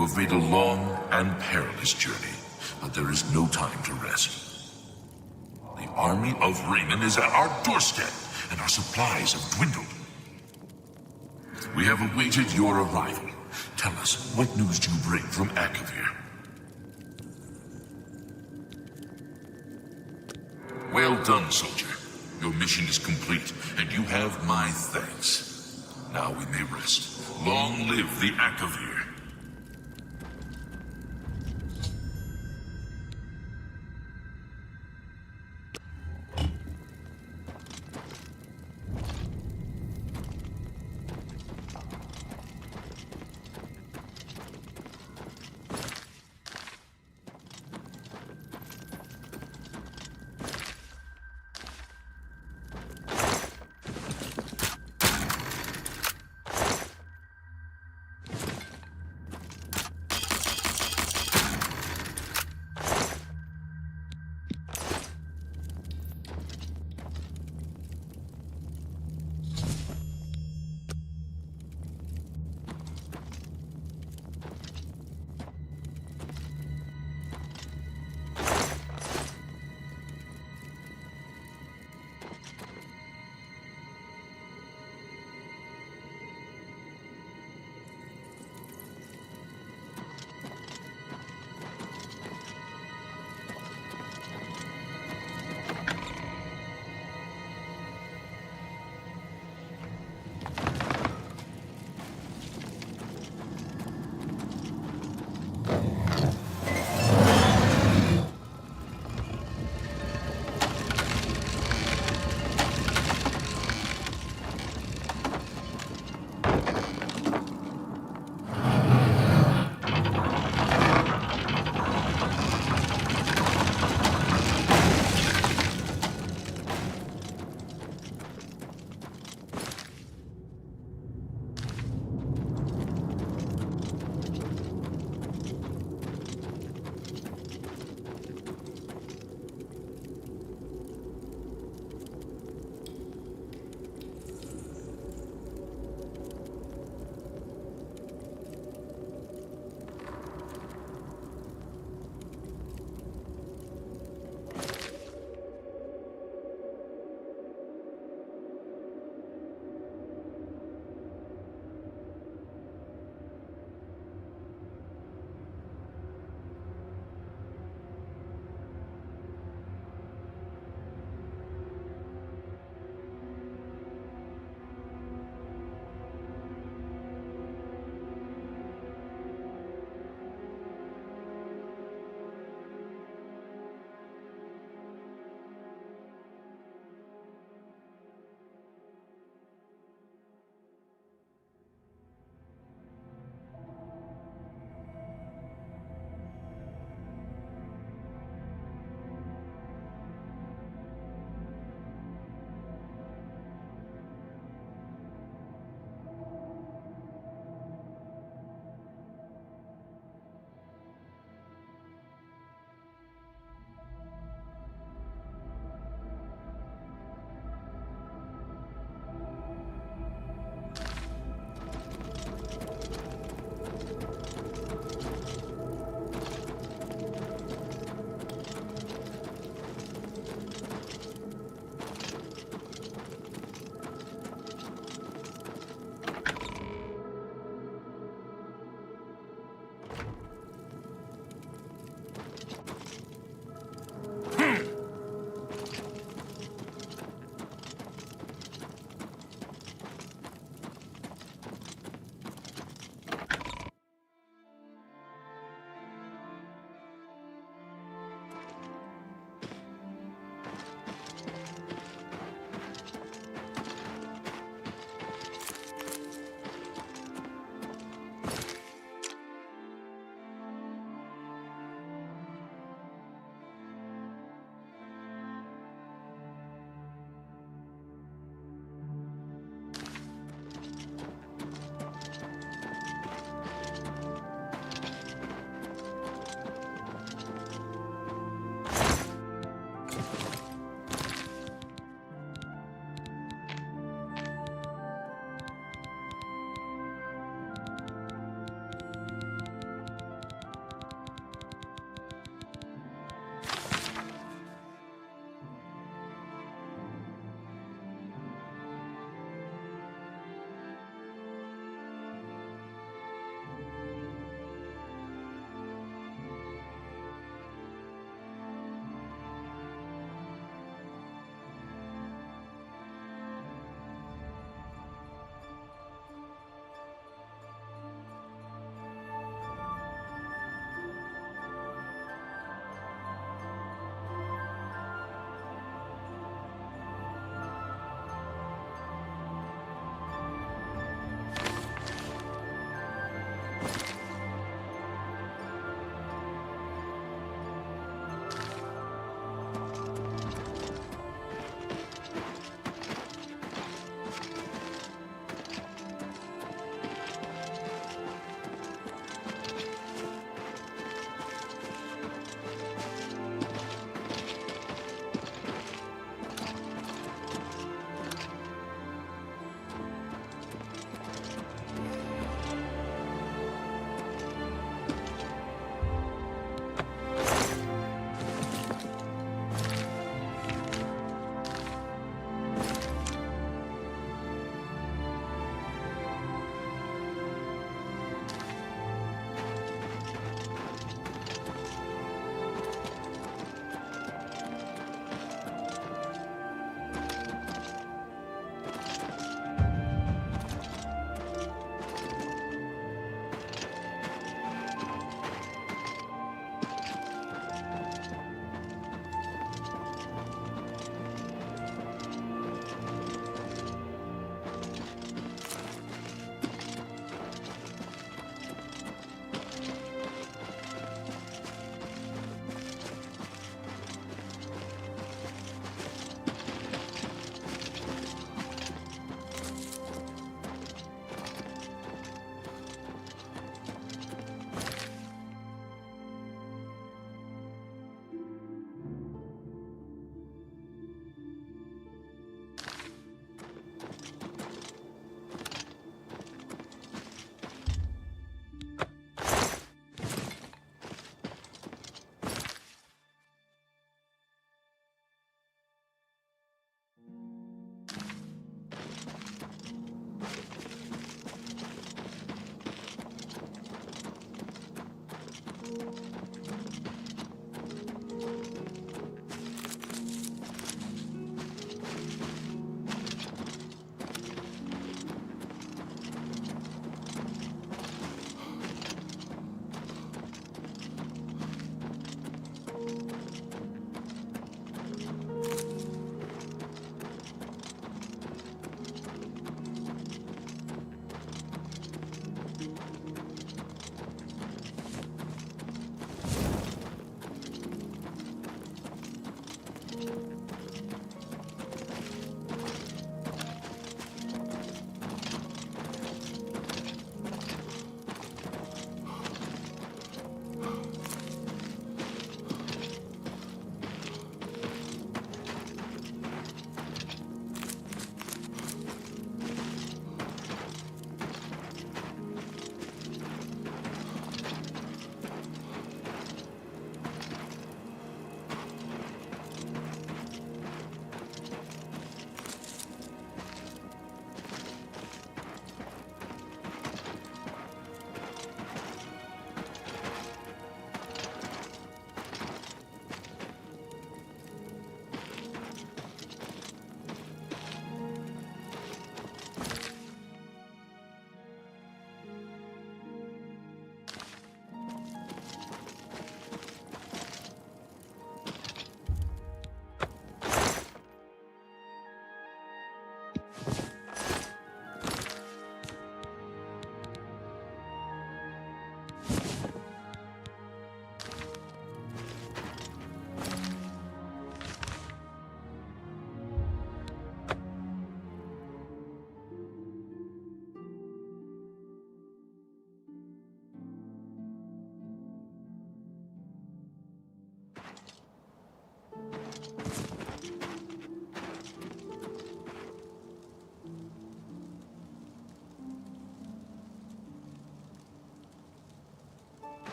You have made a long and perilous journey, but there is no time to rest. The army of Raymond is at our doorstep, and our supplies have dwindled. We have awaited your arrival. Tell us, what news do you bring from Akavir? Well done, soldier. Your mission is complete, and you have my thanks. Now we may rest. Long live the Akavir.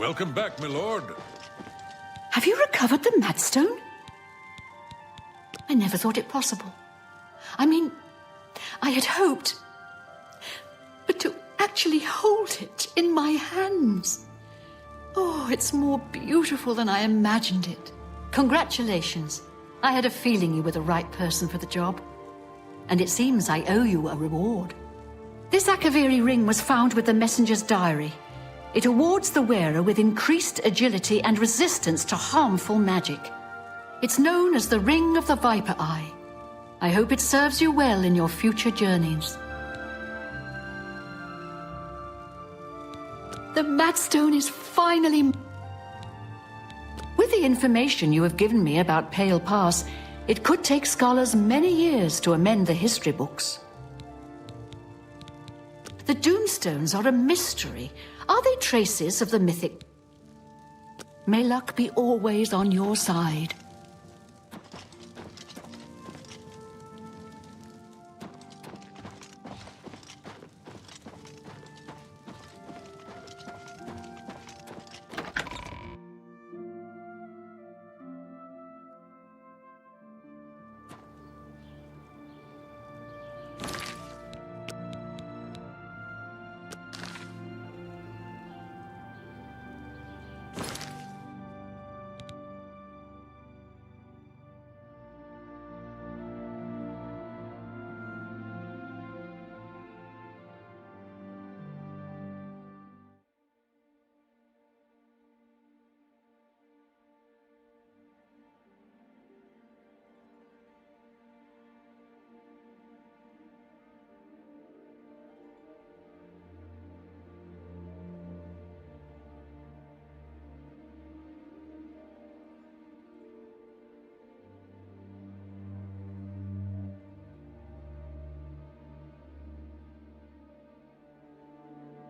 Welcome back, my lord. Have you recovered the Madstone? I never thought it possible. I mean, I had hoped. But to actually hold it in my hands. Oh, it's more beautiful than I imagined it. Congratulations. I had a feeling you were the right person for the job. And it seems I owe you a reward. This Akaviri ring was found with the messenger's diary. It awards the wearer with increased agility and resistance to harmful magic. It's known as the Ring of the Viper Eye. I hope it serves you well in your future journeys. The Madstone is finally... With the information you have given me about Pale Pass, it could take scholars many years to amend the history books. The Doomstones are a mystery. Are they traces of the mythic? May luck be always on your side.